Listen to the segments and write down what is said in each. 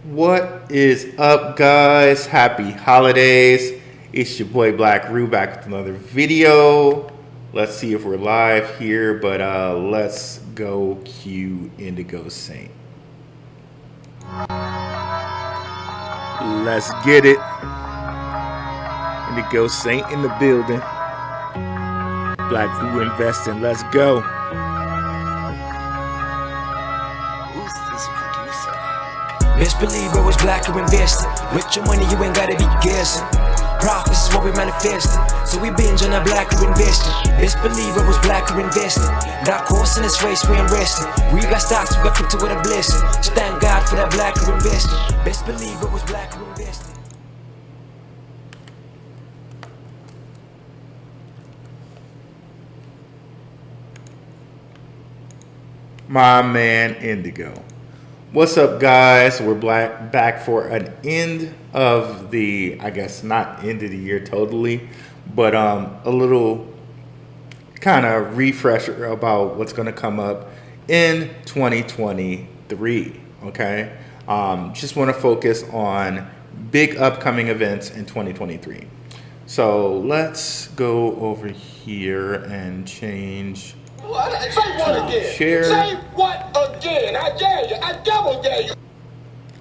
What is up, guys? Happy holidays. It's your boy Blackrue back with another video. Let's see if we're live here, but let's go cue Indigo Saint. Let's get it. Indigo Saint in the building. Blackrue Investing. Let's go. Best believe I was Blackrue Investing. With your money, you ain't gotta be guessing. Profits is what we manifesting, so we binge on that Blackrue Investing. Best believe I was Blackrue Investing. That course in this race, we ain't resting. We got stocks, we got crypto with a blessing. So thank God for that Blackrue Investing. Best believe I was Blackrue Investing. My man Indigo. What's up, guys? We're back for an end of the, I guess not end of the year totally, but a little kind of refresher about what's going to come up in 2023. Okay, just want to focus on big upcoming events in 2023. So let's go over here and change. What? Say what again? Share. Say what again? I dare you. I double dare you. I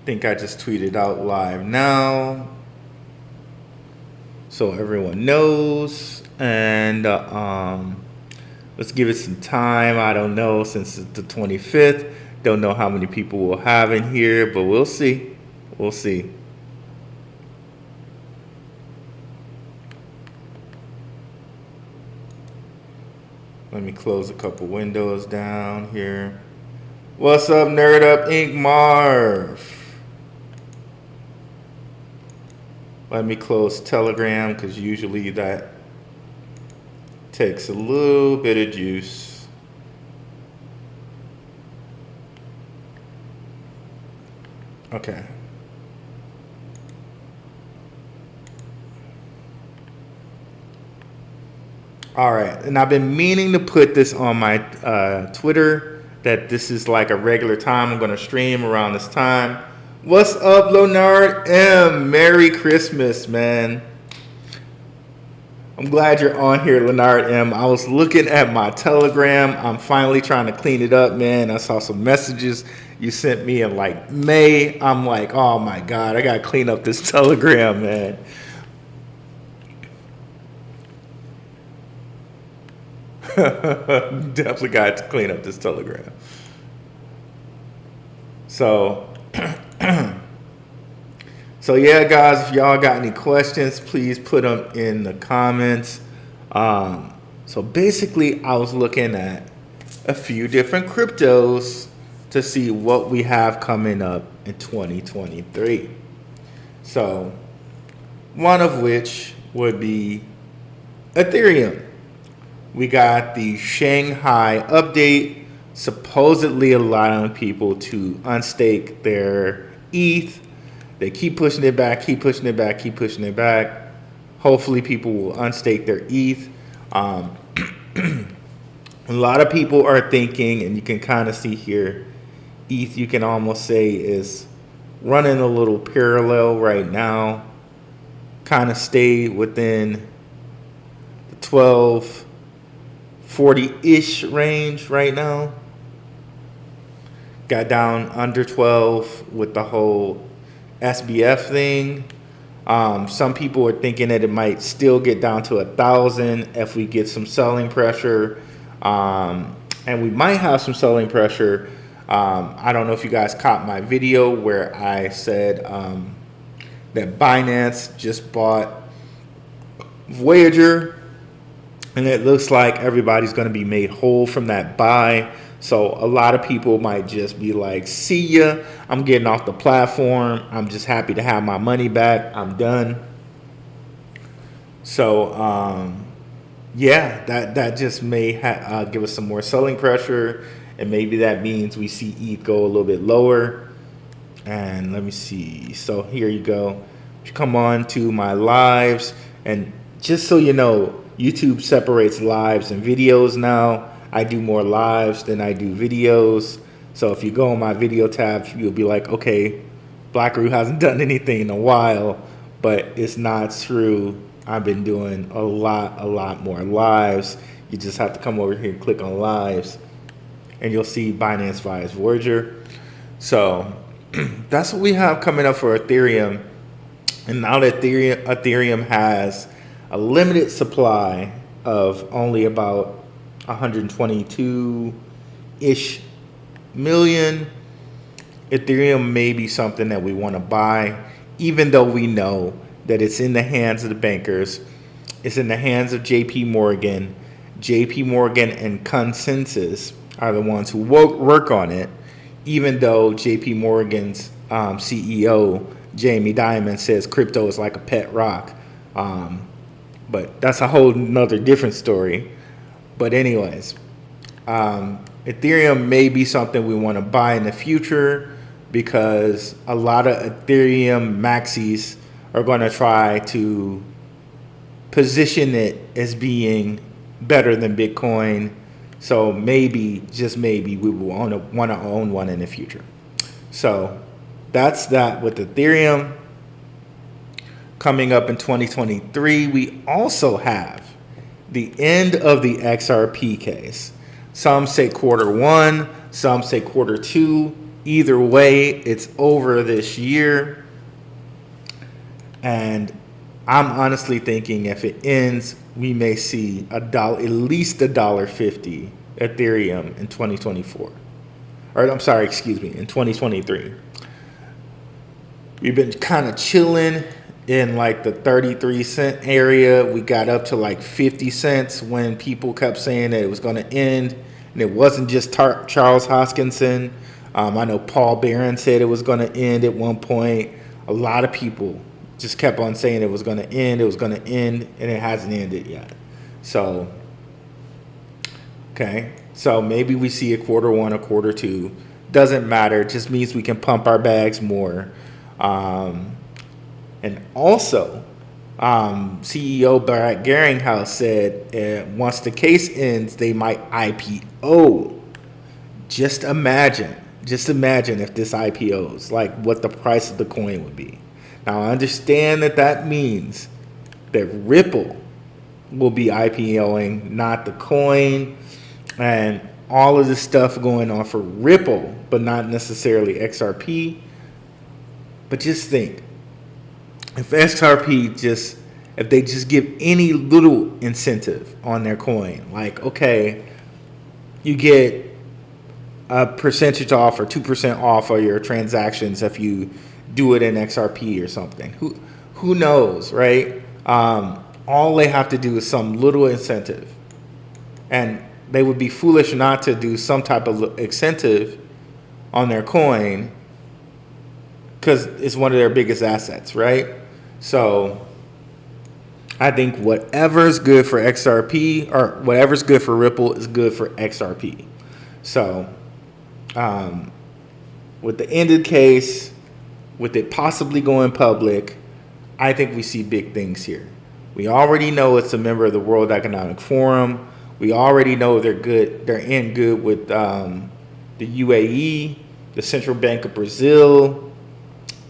think I just tweeted out live now, so everyone knows. And let's give it some time. I don't know, since it's the 25th. Don't know how many people we'll have in here, but we'll see. We'll see. Let me close a couple windows down here. What's up, Nerd Up Inc. Marv? Let me close Telegram, because usually that takes a little bit of juice. Okay. All right, and I've been meaning to put this on my Twitter, that this is like a regular time. I'm going to stream around this time. What's up, Leonard M? Merry Christmas, man. I'm glad you're on here, Leonard M. I was looking at my Telegram. I'm finally trying to clean it up, man. I saw some messages you sent me in like May. I'm like, oh my God, I got to clean up this Telegram, man. Definitely got to clean up this Telegram. So yeah, guys, if y'all got any questions, please put them in the comments. So basically, I was looking at a few different cryptos to see what we have coming up in 2023. So one of which would be Ethereum. We got the Shanghai update, supposedly allowing people to unstake their ETH. They keep pushing it back, keep pushing it back, keep pushing it back. Hopefully people will unstake their ETH. A lot of people are thinking, and you can kind of see here, ETH, you can almost say, is running a little parallel right now. Kind of stay within the 1240-ish range right now. Got down under 12 with the whole SBF thing. Some people are thinking that it might still get down to 1,000 if we get some selling pressure. And we might have some selling pressure. I don't know if you guys caught my video where I said that Binance just bought Voyager. And it looks like everybody's going to be made whole from that buy. So a lot of people might just be like, see ya, I'm getting off the platform. I'm just happy to have my money back. I'm done. So, yeah, that just may give us some more selling pressure. And maybe that means we see ETH go a little bit lower. And let me see. So here you go. You come on to my lives. And just so you know, YouTube separates lives and videos now. I do more lives than I do videos. So if you go on my video tab, you'll be like, okay, Blackrue hasn't done anything in a while, but it's not true. I've been doing a lot more lives. You just have to come over here and click on lives, and you'll see Binance Vice Voyager. So that's what we have coming up for Ethereum. And now that Ethereum has a limited supply of only about 122-ish million, Ethereum may be something that we want to buy, even though we know that it's in the hands of the bankers. It's in the hands of JP Morgan. JP Morgan and Consensus are the ones who work on it, even though JP Morgan's CEO, Jamie Dimon, says crypto is like a pet rock. But that's a whole nother different story. But anyways, Ethereum may be something we want to buy in the future, because a lot of Ethereum maxis are going to try to position it as being better than Bitcoin. So maybe, just maybe, we will want to own one in the future. So that's that with Ethereum. Coming up in 2023, we also have the end of the XRP case. Some say Q1, some say Q2. Either way, it's over this year. And I'm honestly thinking if it ends, we may see at least $1.50 Ethereum in 2024. Or I'm sorry, excuse me, in 2023. We've been kind of chilling in like the 33 cent area. We got up to like 50 cents when people kept saying that it was going to end. And it wasn't just Charles Hoskinson. I know Paul Barron said it was going to end at one point. A lot of people just kept on saying it was going to end, and it hasn't ended yet. So, okay. So maybe we see a Q1 or Q2. Doesn't matter. It just means we can pump our bags more. And also, CEO Brad Garlinghouse said once the case ends, they might IPO. Just imagine if this IPOs, like what the price of the coin would be. Now, I understand that means that Ripple will be IPOing, not the coin, and all of the stuff going on for Ripple, but not necessarily XRP. But just think, if XRP if they just give any little incentive on their coin, like, okay, you get a percentage off or 2% off of your transactions if you do it in XRP or something. Who knows, right? All they have to do is some little incentive. And they would be foolish not to do some type of incentive on their coin, because it's one of their biggest assets, right? So I think whatever's good for XRP or whatever's good for Ripple is good for XRP. So with the ended case, with it possibly going public, I think we see big things here. We already know it's a member of the World Economic Forum. We already know they're good. They're in good with the UAE, the Central Bank of Brazil.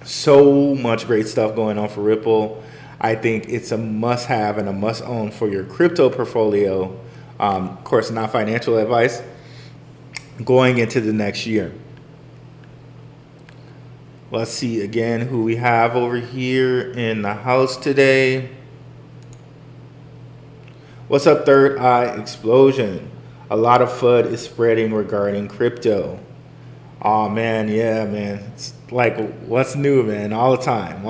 So much great stuff going on for Ripple. I think it's a must-have and a must-own for your crypto portfolio. Of course, not financial advice. Going into the next year. Let's see again who we have over here in the house today. What's up, Third Eye Explosion? A lot of FUD is spreading regarding crypto. Oh man, yeah, man. It's like, what's new, man? All the time.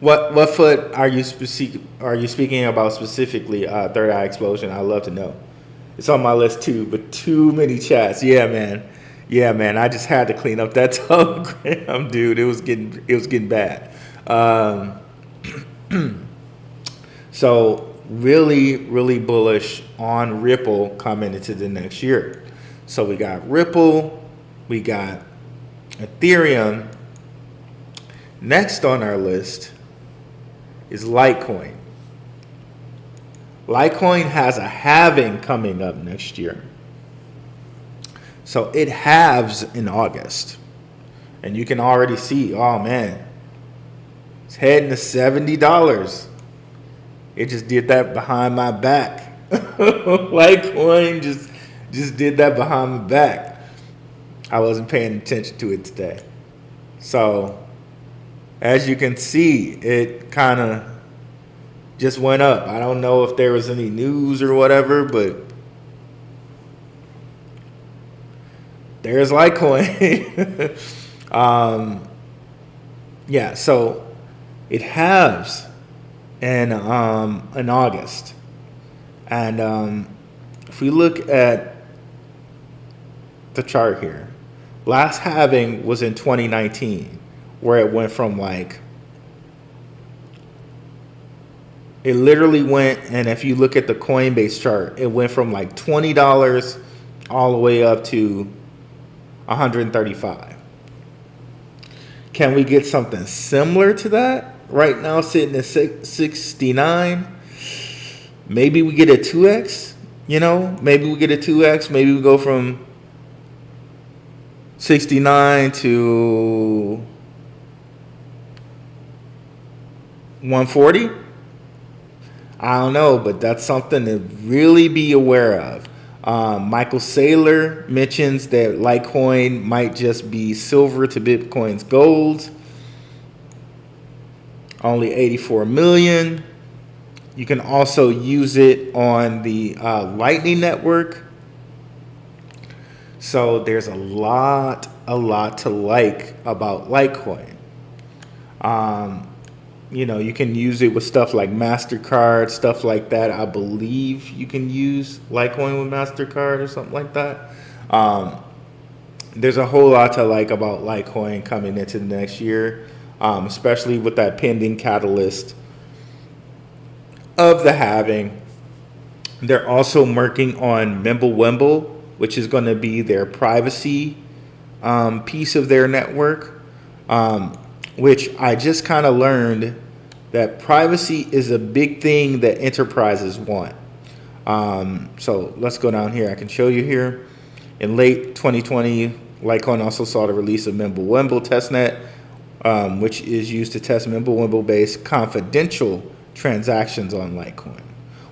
What FUD are you speaking about specifically? Third Eye Explosion. I'd love to know. It's on my list too, but too many chats. Yeah, man. I just had to clean up that Telegram, dude. It was getting bad. So really bullish on Ripple coming into the next year. So we got Ripple, we got Ethereum. Next on our list is Litecoin. Litecoin has a halving coming up next year. So it halves in August. And you can already see, oh man, it's heading to $70. It just did that behind my back. Litecoin just did that behind my back. I wasn't paying attention to it today. So as you can see, it kind of just went up. I don't know if there was any news or whatever, but there's Litecoin. Yeah, so it halves in August. And if we look at the chart here, last halving was in 2019, where it went from like, it literally went, and if you look at the Coinbase chart, it went from like $20 all the way up to $135. Can we get something similar to that? Right now sitting at 69. Maybe we get a 2x, maybe we get a 2x. Maybe we go from 69 to 140. I don't know, but that's something to really be aware of. Michael Saylor mentions that Litecoin might just be silver to Bitcoin's gold. Only 84 million. You can also use it on the Lightning Network. So there's a lot to like about Litecoin. You can use it with stuff like MasterCard, stuff like that. I believe you can use Litecoin with MasterCard or something like that. There's a whole lot to like about Litecoin coming into the next year, especially with that pending catalyst of the halving. They're also working on WeBull, which is going to be their privacy piece of their network. Which I just kind of learned that privacy is a big thing that enterprises want. So let's go down here. I can show you here. In late 2020, Litecoin also saw the release of WeBull testnet, which is used to test WeBull-based confidential transactions on Litecoin.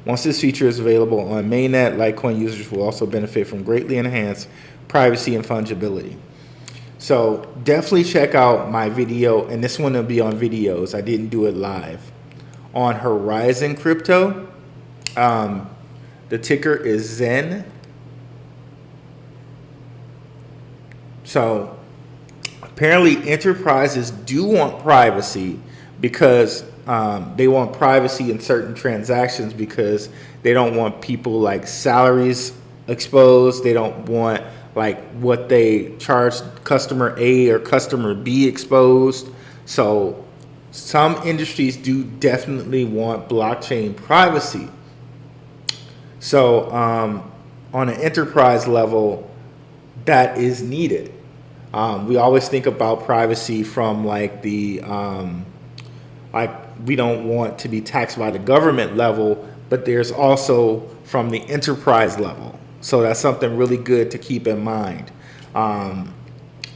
Once this feature is available on mainnet, Litecoin users will also benefit from greatly enhanced privacy and fungibility. So definitely check out my video, and this one will be on videos. I didn't do it live. On Horizon Crypto, the ticker is Zen. So apparently enterprises do want privacy because they want privacy in certain transactions because they don't want people like salaries exposed. They don't want like what they charge customer A or customer B exposed. So some industries do definitely want blockchain privacy. So on an enterprise level, that is needed. We always think about privacy from like the we don't want to be taxed by the government level, but there's also from the enterprise level. So that's something really good to keep in mind. And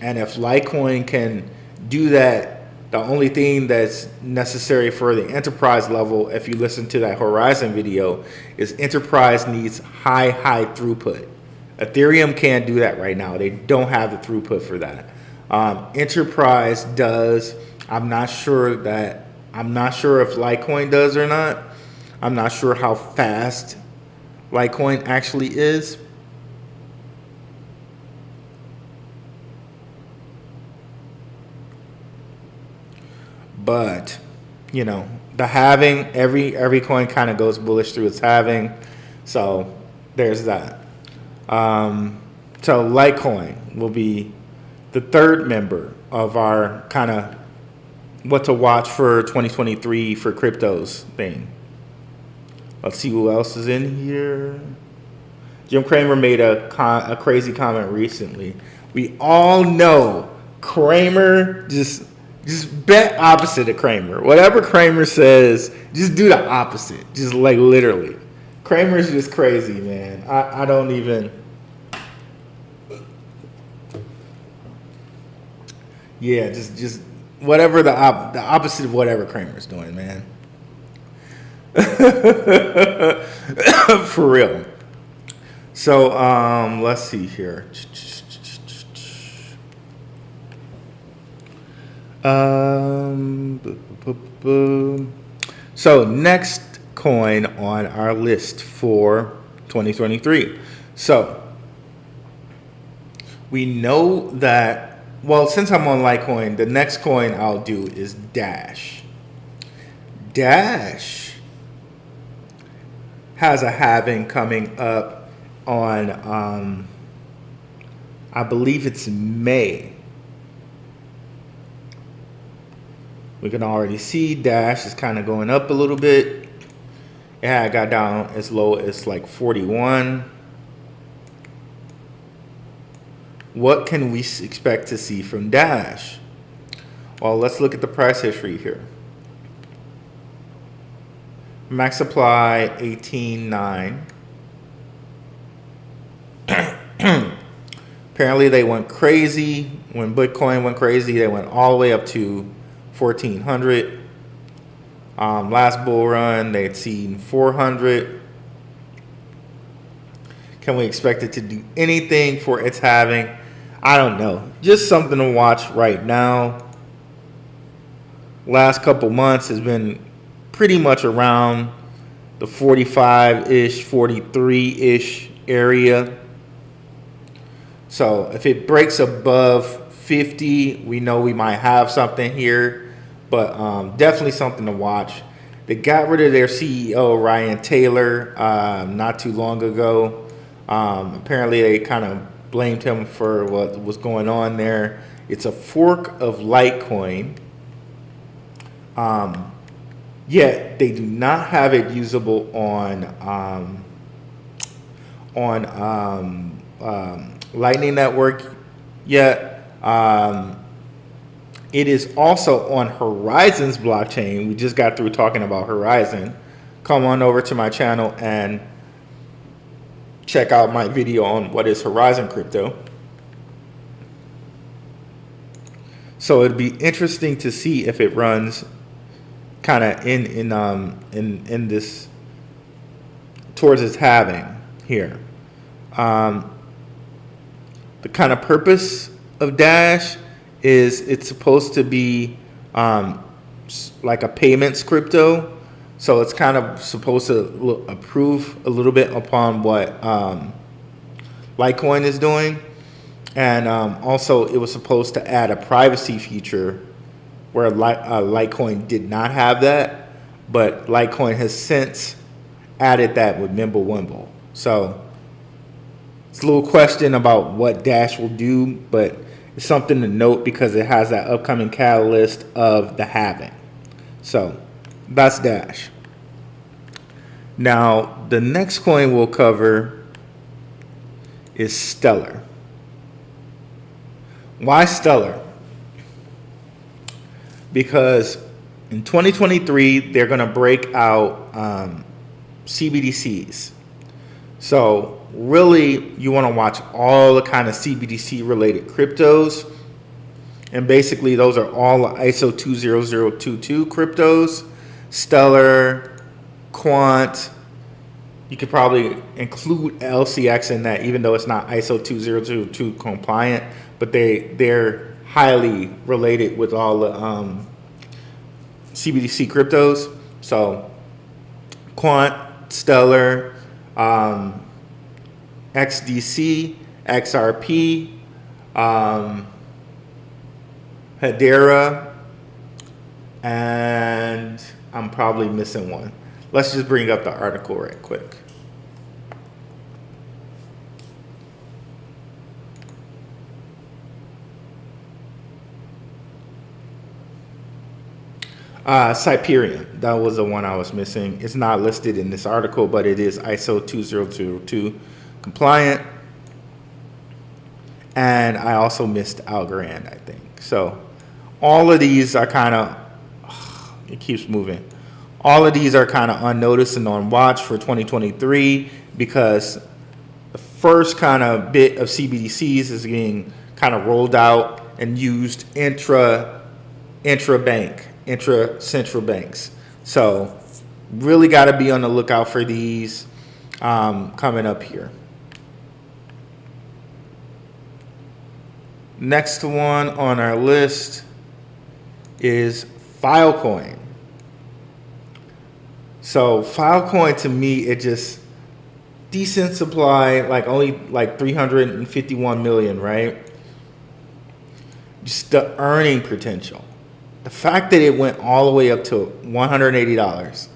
if Litecoin can do that, the only thing that's necessary for the enterprise level, if you listen to that Horizon video, is enterprise needs high throughput. Ethereum can't do that right now. They don't have the throughput for that. Enterprise does. I'm not sure if Litecoin does or not. I'm not sure how fast Litecoin actually is. But, the halving, every coin kind of goes bullish through its halving. So there's that. So Litecoin will be the third member of our kind of what to watch for 2023 for cryptos thing. Let's see who else is in here. Jim Cramer made a crazy comment recently. We all know Cramer, just bet opposite of Cramer. Whatever Cramer says, just do the opposite. Just like literally. Cramer's just crazy, man. I don't even. Yeah, just whatever the opposite of whatever Kramer's doing, man. For real. So let's see here. So next coin on our list for 2023. So we know that, well, since I'm on Litecoin, the next coin I'll do is Dash. Dash has a halving coming up on, I believe it's May. We can already see Dash is kind of going up a little bit. Yeah, it got down as low as like 41. What can we expect to see from Dash? Well, let's look at the price history here. Max supply 18.9. Apparently they went crazy. When Bitcoin went crazy, they went all the way up to 1,400. Last bull run, they had seen 400. Can we expect it to do anything for its halving? I don't know. Just something to watch right now. Last couple months has been pretty much around the 45-ish, 43-ish area. So if it breaks above 50, we know we might have something here, but definitely something to watch. They got rid of their CEO, Ryan Taylor, not too long ago. Apparently they kind of blamed him for what was going on there. It's a fork of Litecoin. Yet they do not have it usable on Lightning Network yet. It is also on Horizon's blockchain. We just got through talking about Horizon. Come on over to my channel and check out my video on what is Horizon crypto. So it'd be interesting to see if it runs kind of in this towards its halving here. The kind of purpose of Dash is it's supposed to be like a payments crypto. So it's kind of supposed to improve a little bit upon what Litecoin is doing. And also it was supposed to add a privacy feature where Litecoin did not have that. But Litecoin has since added that with Mimblewimble. So it's a little question about what Dash will do, but it's something to note because it has that upcoming catalyst of the halving. So that's Dash. Now, the next coin we'll cover is Stellar. Why Stellar? Because in 2023, they're going to break out CBDCs. So really, you want to watch all the kind of CBDC related cryptos. And basically, those are all ISO 20022 cryptos. Stellar, Quant. You could probably include LCX in that, even though it's not ISO 2022 compliant. But they're highly related with all the CBDC cryptos. So Quant, Stellar, XDC, XRP, Hedera, and I'm probably missing one. Let's just bring up the article right quick. Cyperion, that was the one I was missing. It's not listed in this article, but it is ISO 2022 compliant. And I also missed Algorand, I think. So all of these are kind of, it keeps moving. All of these are kind of unnoticed and on watch for 2023 because the first kind of bit of CBDCs is being kind of rolled out. and used intra-central banks. So really got to be on the lookout for these coming up here. Next one on our list is Filecoin. So Filecoin, to me, it just decent supply, like only like 351 million, right? Just the earning potential. The fact that it went all the way up to $180.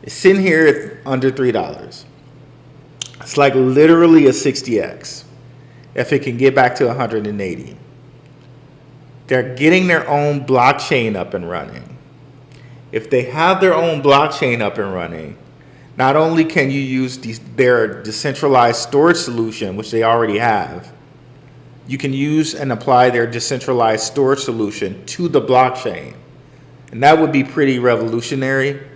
It's sitting here at under $3. It's like literally a 60x if it can get back to 180. They're getting their own blockchain up and running. If they have their own blockchain up and running, not only can you use their decentralized storage solution, which they already have, you can use and apply their decentralized storage solution to the blockchain. And that would be pretty revolutionary,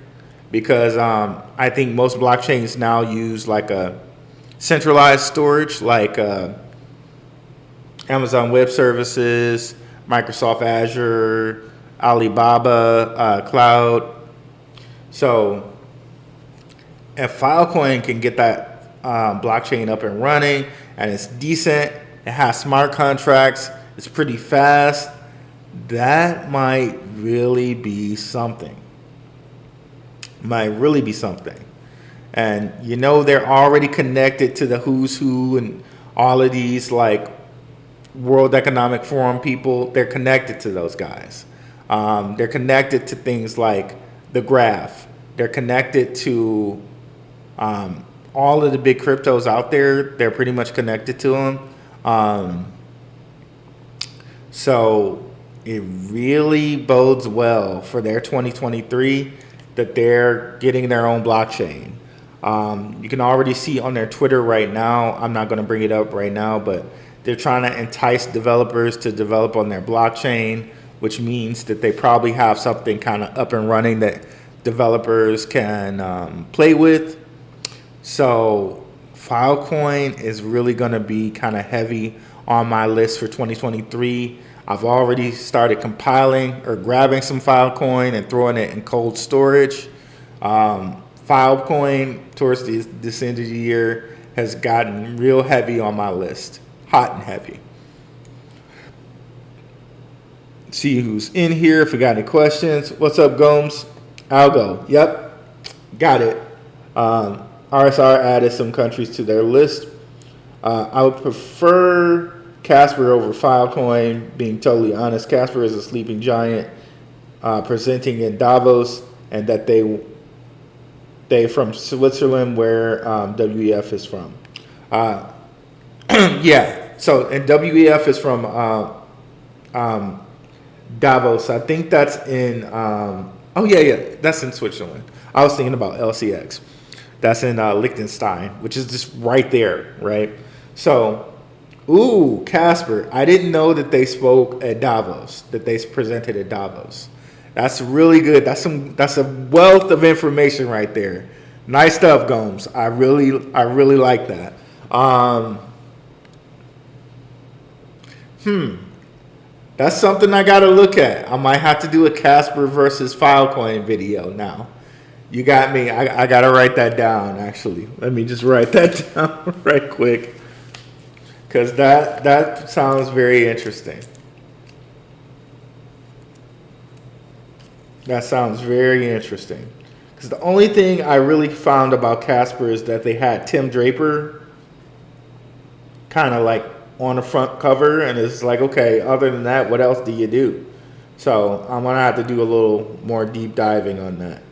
because I think most blockchains now use like a centralized storage, like Amazon Web Services, Microsoft Azure, Alibaba Cloud. So if Filecoin can get that blockchain up and running, and it's decent, it has smart contracts, it's pretty fast, that might really be something. And you know, they're already connected to the who's who and all of these like World Economic Forum people. They're connected to those guys. They're connected to things like the Graph. They're connected to all of the big cryptos out there. They're pretty much connected to them. So it really bodes well for their 2023 that they're getting their own blockchain. You can already see on their Twitter right now, I'm not going to bring it up right now, but they're trying to entice developers to develop on their blockchain, which means that they probably have something kind of up and running that developers can play with. So Filecoin is really going to be kind of heavy on my list for 2023. I've already started compiling or grabbing some Filecoin and throwing it in cold storage. Filecoin towards this end of the year has gotten real heavy on my list, hot and heavy. See who's in here. If we got any questions, what's up, Gomes? Algo, yep, got it. RSR added some countries to their list. I would prefer Casper over Filecoin, being totally honest. Casper is a sleeping giant presenting in Davos, and that they from Switzerland, where WEF is from. Yeah, so and WEF is from Davos. I think that's in that's in Switzerland. I was thinking about LCX. That's in Liechtenstein, which is just right there, right? So, Casper. I didn't know that they spoke at Davos, that they presented at Davos. That's really good. That's a wealth of information right there. Nice stuff, Gomes. I really like that. That's something I gotta look at. I might have to do a Casper versus Filecoin video now. You got me. I gotta write that down, actually. Let me just write that down right quick, because that sounds very interesting. That sounds very interesting. Because the only thing I really found about Casper is that they had Tim Draper kind of like on the front cover, and it's like, okay, other than that, what else do you do? So I'm gonna have to do a little more deep diving on that.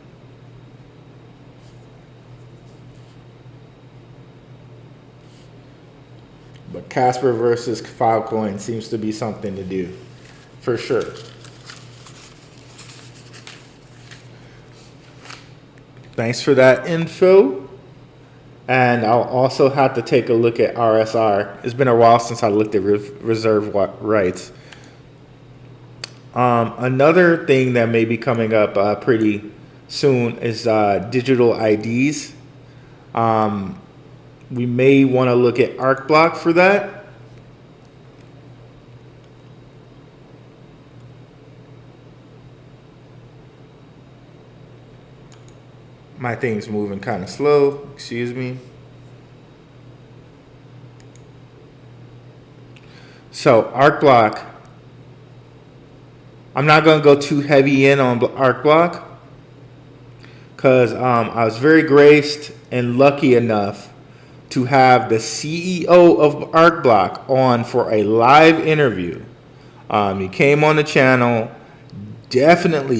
But Casper versus Filecoin seems to be something to do, for sure. Thanks for that info. And I'll also have to take a look at RSR. It's been a while since I looked at reserve rights. Another thing that may be coming up pretty soon is digital IDs. We may want to look at ArcBlock for that. My thing's moving kind of slow. Excuse me. So Arc Block. I'm not going to go too heavy in on Arc Block because I was very graced and lucky enough to have the CEO of Arc Block on for a live interview. He came on the channel. Definitely,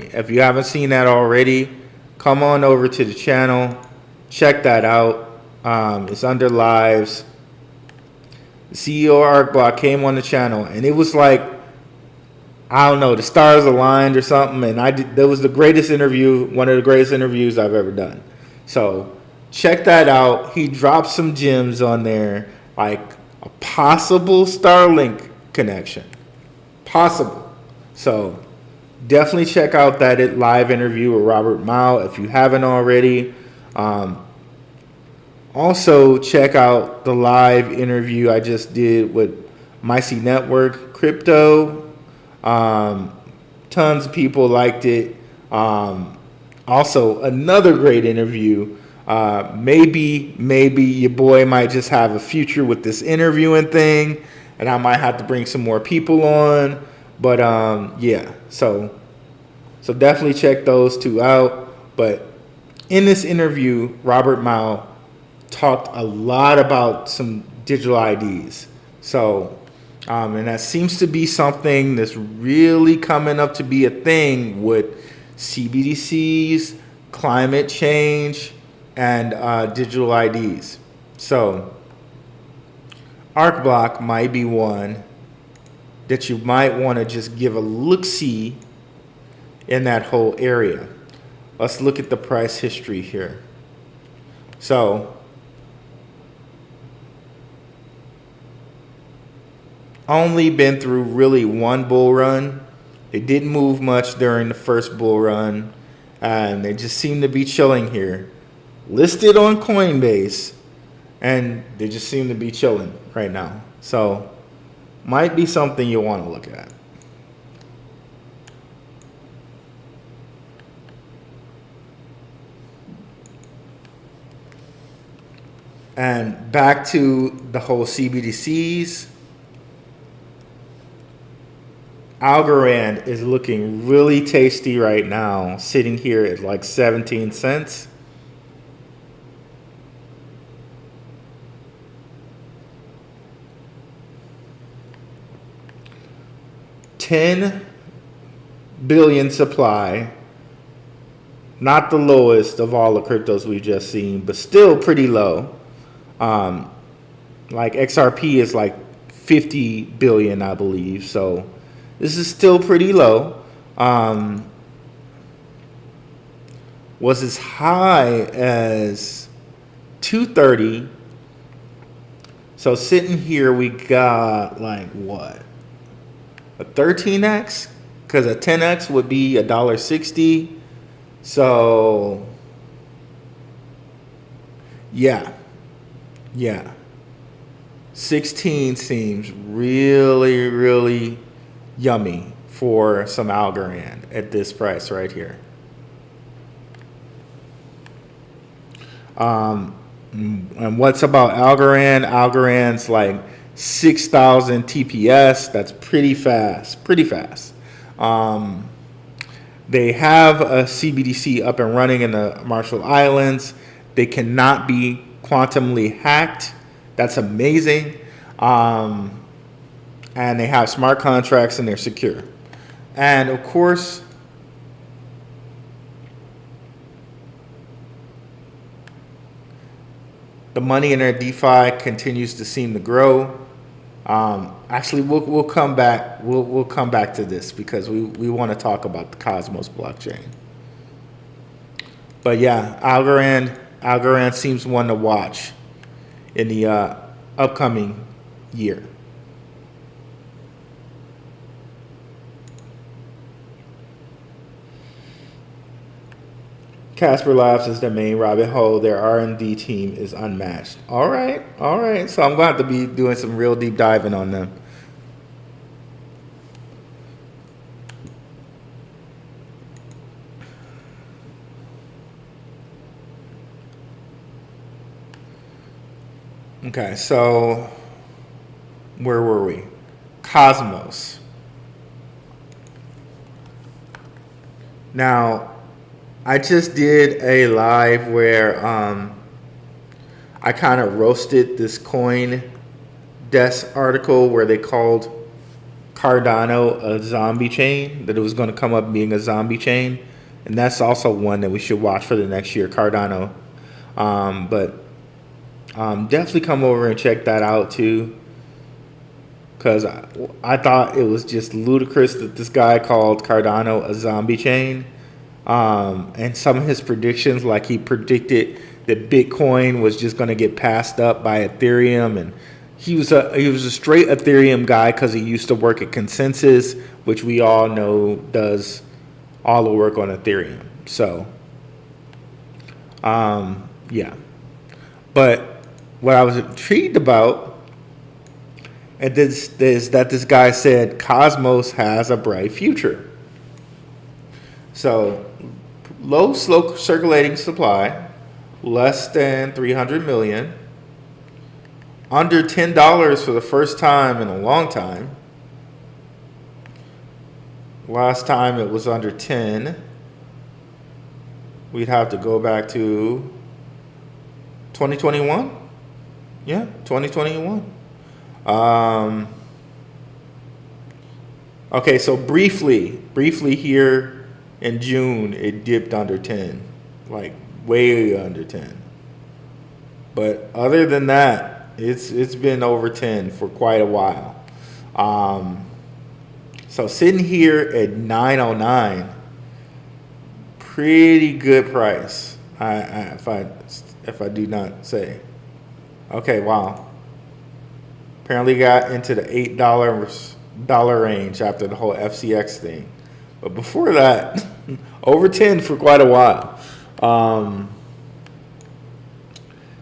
if you haven't seen that already, come on over to the channel. Check that out. It's under lives. The CEO of Arc Block came on the channel, and it was like, I don't know, the stars aligned or something. And that was the greatest interview, one of the greatest interviews I've ever done. So check that out. He dropped some gems on there, like a possible Starlink connection. Possible. So definitely check out that live interview with Robert Mao if you haven't already. Also check out the live interview I just did with Micey Network Crypto. Tons of people liked it. Also another great interview. Maybe your boy might just have a future with this interviewing thing, and I might have to bring some more people on. But yeah, so definitely check those two out. But in this interview, Robert Mao talked a lot about some digital IDs. So, and that seems to be something that's really coming up to be a thing with CBDCs, climate change, and digital IDs. So, Arc Block might be one that you might want to just give a look-see in that whole area. Let's look at the price history here. So, only been through really one bull run. They didn't move much during the first bull run, and they just seem to be chilling here. Listed on Coinbase, and they just seem to be chilling right now. So, might be something you want to look at. And back to the whole CBDCs. Algorand is looking really tasty right now, sitting here at like 17 cents. $10 billion supply, not the lowest of all the cryptos we've just seen, but still pretty low. Like XRP is like 50 billion, I believe. So this is still pretty low. Was as high as 230. So sitting here, we got like what? A 13x? Because a 10x would be $1.60. So yeah. 16 seems really, really yummy for some Algorand at this price right here. And what's about Algorand? Algorand's like 6,000 TPS. That's pretty fast. They have a CBDC up and running in the Marshall Islands. They cannot be quantumly hacked. That's amazing. And they have smart contracts and they're secure. And of course, the money in their DeFi continues to seem to grow. Actually, we'll come back. We'll come back to this because we want to talk about the Cosmos blockchain. But yeah, Algorand seems one to watch in the upcoming year. Casper Labs is their main rabbit hole. Their R&D team is unmatched. All right. So I'm going to have to be doing some real deep diving on them. Okay, so where were we? Cosmos. Now, I just did a live where I kind of roasted this coin desk article where they called Cardano a zombie chain, that it was going to come up being a zombie chain. And that's also one that we should watch for the next year, Cardano. But definitely come over and check that out too. Because I thought it was just ludicrous that this guy called Cardano a zombie chain. And some of his predictions, like he predicted that Bitcoin was just going to get passed up by Ethereum, and he was a straight Ethereum guy because he used to work at Consensus, which we all know does all the work on Ethereum. So, yeah. But what I was intrigued about is that this guy said Cosmos has a bright future. So, low slow circulating supply, less than 300 million, under $10 for the first time in a long time. Last time it was under 10. We'd have to go back to 2021. Yeah, 2021. Okay, so briefly here in June, it dipped under 10, like way under 10. But other than that, it's been over 10 for quite a while. So sitting here at 909, pretty good price. If I do not say. Okay, wow. Apparently got into the $8 range after the whole FCX thing. But before that, over 10 for quite a while.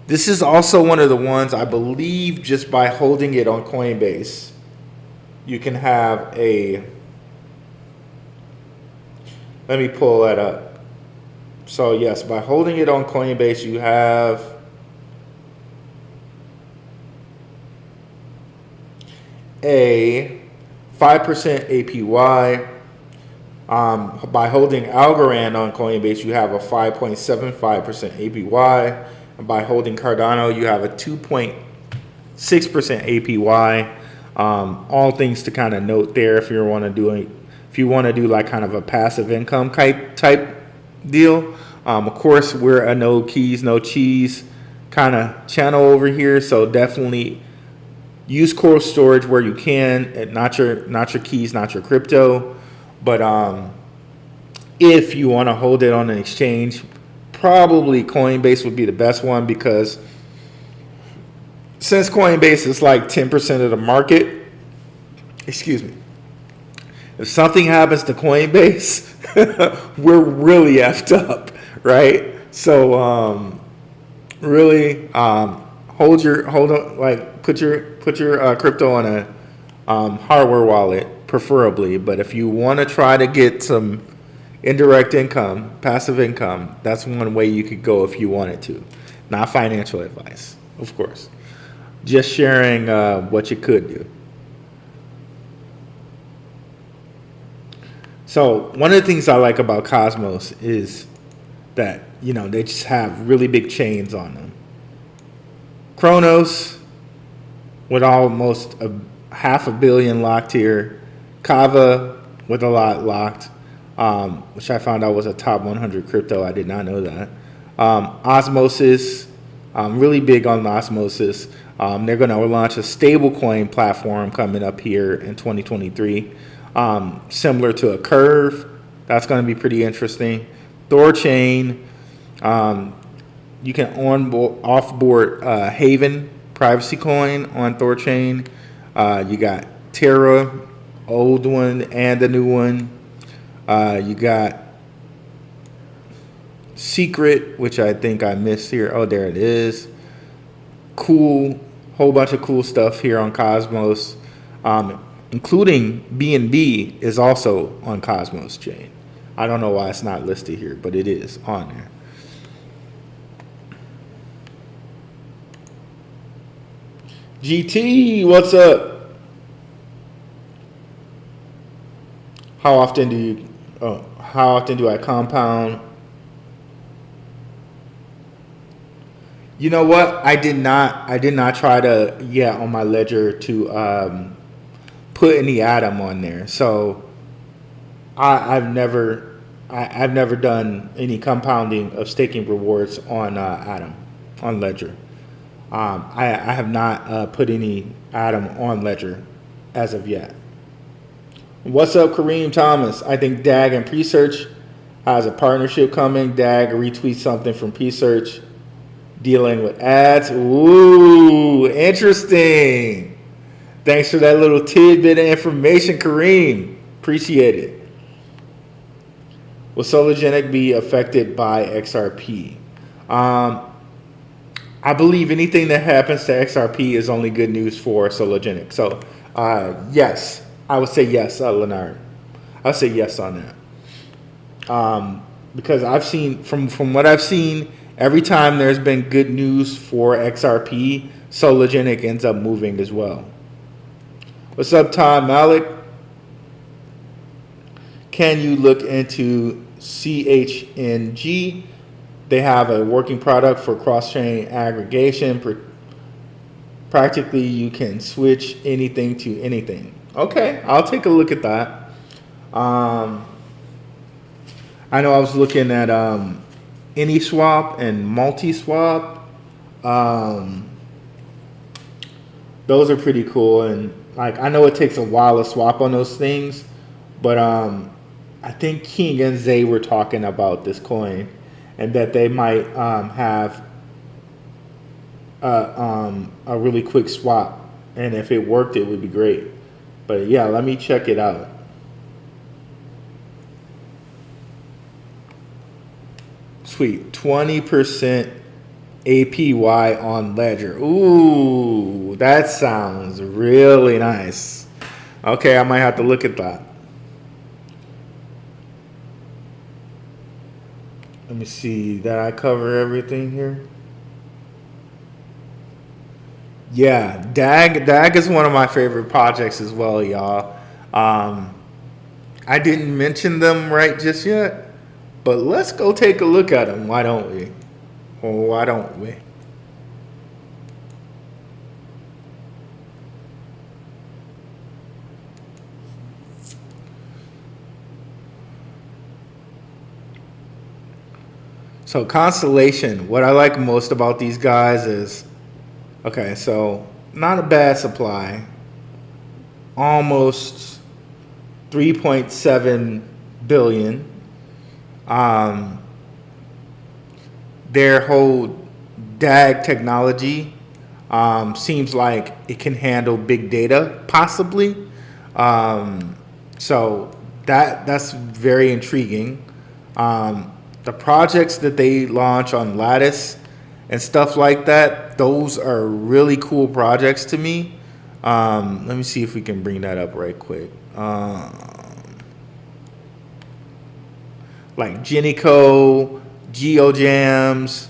This is also one of the ones, I believe, just by holding it on Coinbase, you can have a, let me pull that up. So yes, by holding it on Coinbase, you have a 5% APY. By holding Algorand on Coinbase, you have a 5.75% APY. And by holding Cardano, you have a 2.6% APY. All things to kind of note there if you want to do like kind of a passive income type deal. Of course, we're a no keys, no cheese kind of channel over here, so definitely use cold storage where you can, not your keys, not your crypto. But if you want to hold it on an exchange, probably Coinbase would be the best one, because since Coinbase is like 10% of the market, excuse me, if something happens to Coinbase, we're really effed up, right? So really put your crypto on a hardware wallet, preferably. But if you want to try to get some indirect income, passive income, that's one way you could go if you wanted to. Not financial advice, of course. Just sharing what you could do. So one of the things I like about Cosmos is that, they just have really big chains on them. Kronos with almost $500 million locked here. Kava with a lot locked, which I found out was a top 100 crypto. I did not know that. Osmosis, really big on Osmosis. They're going to launch a stablecoin platform coming up here in 2023, similar to a Curve. That's going to be pretty interesting. Thorchain, you can offboard Haven privacy coin on Thorchain. You got Terra, old one and the new one. You got Secret, which I think I missed here. Oh, there it is. Cool, whole bunch of cool stuff here on Cosmos, including BNB is also on Cosmos chain. I don't know why it's not listed here, but it is on there. GT, what's up? How often do I compound? You know what? I did not try to yet on my ledger to put any Atom on there. So I've never done any compounding of staking rewards on Atom on Ledger. I have not put any Atom on Ledger as of yet. What's up, Kareem Thomas? I think DAG and Presearch has a partnership coming. DAG retweets something from Presearch dealing with ads. Ooh, interesting. Thanks for that little tidbit of information, Kareem. Appreciate it. Will Sologenic be affected by XRP? I believe anything that happens to XRP is only good news for Sologenic. So, yes, I would say yes, Leonard. I'll say yes on that. Because I've seen, from what I've seen, every time there's been good news for XRP, Sologenic ends up moving as well. What's up, Tom Malik? Can you look into CHNG? They have a working product for cross-chain aggregation. Practically, you can switch anything to anything. Okay, I'll take a look at that. I know I was looking at AnySwap and MultiSwap. Those are pretty cool, and like I know it takes a while to swap on those things, but I think King and Zay were talking about this coin, and that they might have a really quick swap, and if it worked, it would be great. But yeah, let me check it out. Sweet, 20% APY on Ledger. Ooh, that sounds really nice. Okay, I might have to look at that. Let me see, did I cover everything here? Yeah, DAG is one of my favorite projects as well, y'all. I didn't mention them right just yet, but let's go take a look at them. Why don't we? Well, why don't we? So Constellation, what I like most about these guys is, okay, so not a bad supply, almost 3.7 billion. Their whole DAG technology seems like it can handle big data, possibly. So that's very intriguing. The projects that they launch on Lattice and stuff like that, those are really cool projects to me. Let me see if we can bring that up right quick. Like Genico, GeoJams,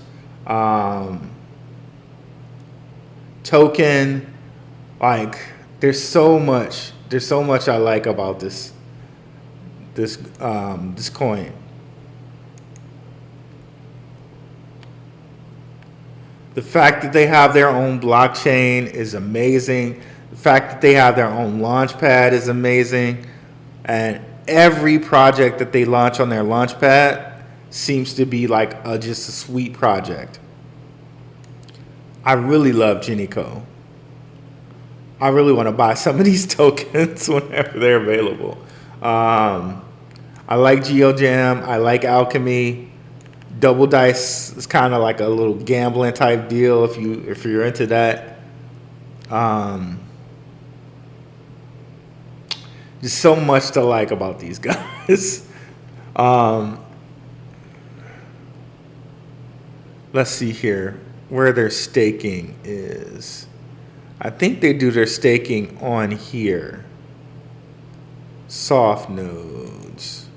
Token. Like there's so much I like about this coin. The fact that they have their own blockchain is amazing. The fact that they have their own launchpad is amazing. And every project that they launch on their launchpad seems to be like just a sweet project. I really love Genico. I really want to buy some of these tokens whenever they're available. I like GeoJam. I like Alchemy. Double Dice is kind of like a little gambling type deal if you're into that. Just so much to like about these guys. Let's see here where their staking is. I think they do their staking on here. Soft nodes.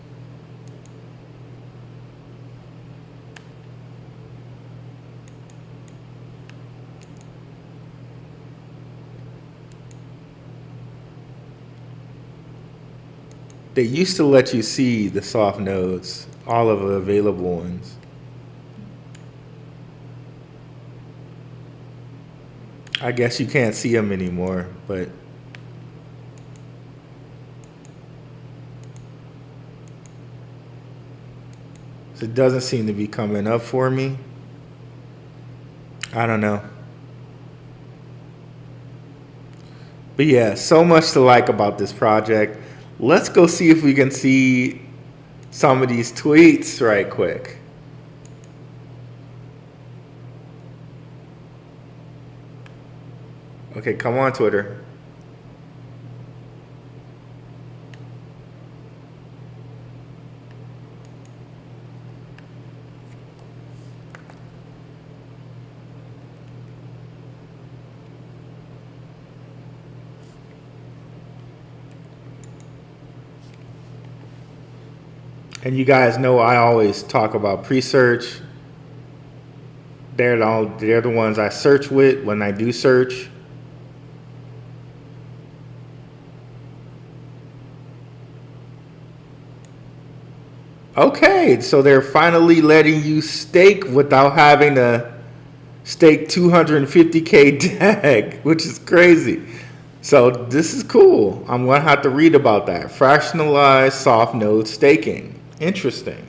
They used to let you see the soft nodes, all of the available ones. I guess you can't see them anymore, but it doesn't seem to be coming up for me. I don't know. But yeah, so much to like about this project. Let's go see if we can see some of these tweets right quick. Okay, come on, Twitter. And you guys know I always talk about pre-search. They're the ones I search with when I do search. Okay, so they're finally letting you stake without having to stake 250K DAG, which is crazy. So this is cool. I'm going to have to read about that. Fractionalized soft node staking. Interesting.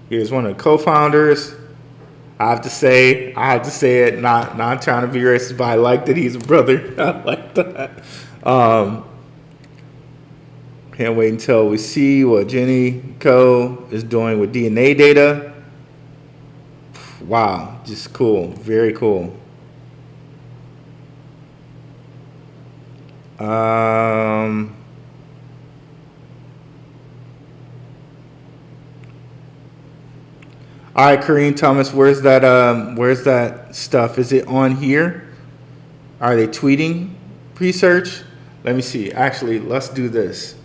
Here's one of the co-founders. I have to say it. Not trying to be racist, but I like that he's a brother. I like that. Can't wait until we see what Jenny Co is doing with DNA data. Wow, just cool. Very cool. All right, Kareem Thomas, where's that stuff? Is it on here? Are they tweeting pre-search? Let me see. Actually, let's do this.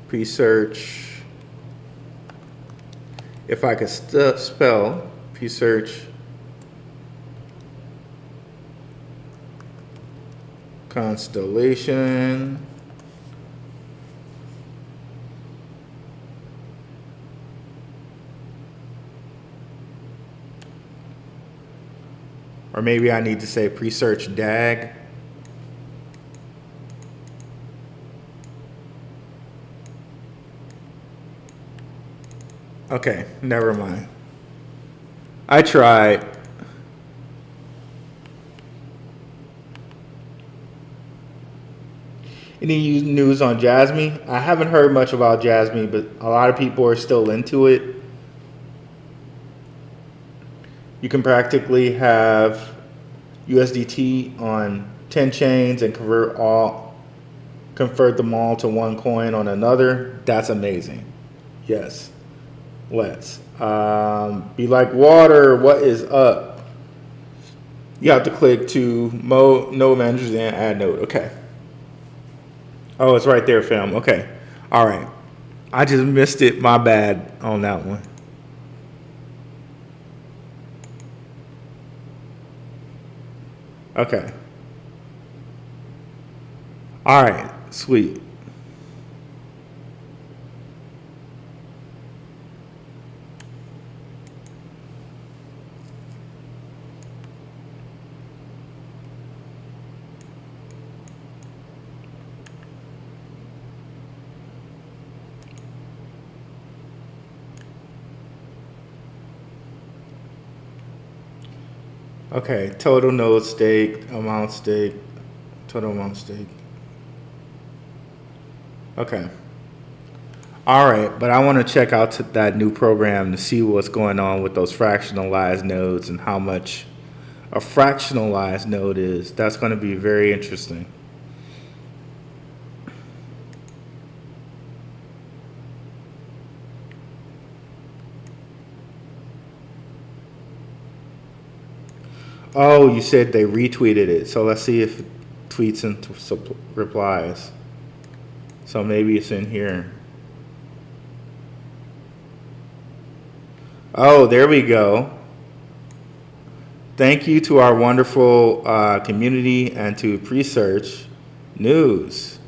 Pre-search. If I could spell pre-search constellation. Or maybe I need to say pre-search DAG. Okay, never mind. I tried. Any news on Jasmine? I haven't heard much about Jasmine, but a lot of people are still into it. You can practically have USDT on 10 chains and convert them all to one coin on another. That's amazing. Yes. Let's be like water. What is up? You have to click to node managers and add node. Okay. Oh, it's right there, fam. Okay. All right. I just missed it. My bad on that one. Okay. All right. Sweet. Okay, total node stake, amount stake, total amount stake. Okay. All right, but I want to check out that new program to see what's going on with those fractionalized nodes and how much a fractionalized node is. That's going to be very interesting. Oh, you said they retweeted it. So let's see if it tweets and replies. So maybe it's in here. Oh, there we go. Thank you to our wonderful community and to Presearch News.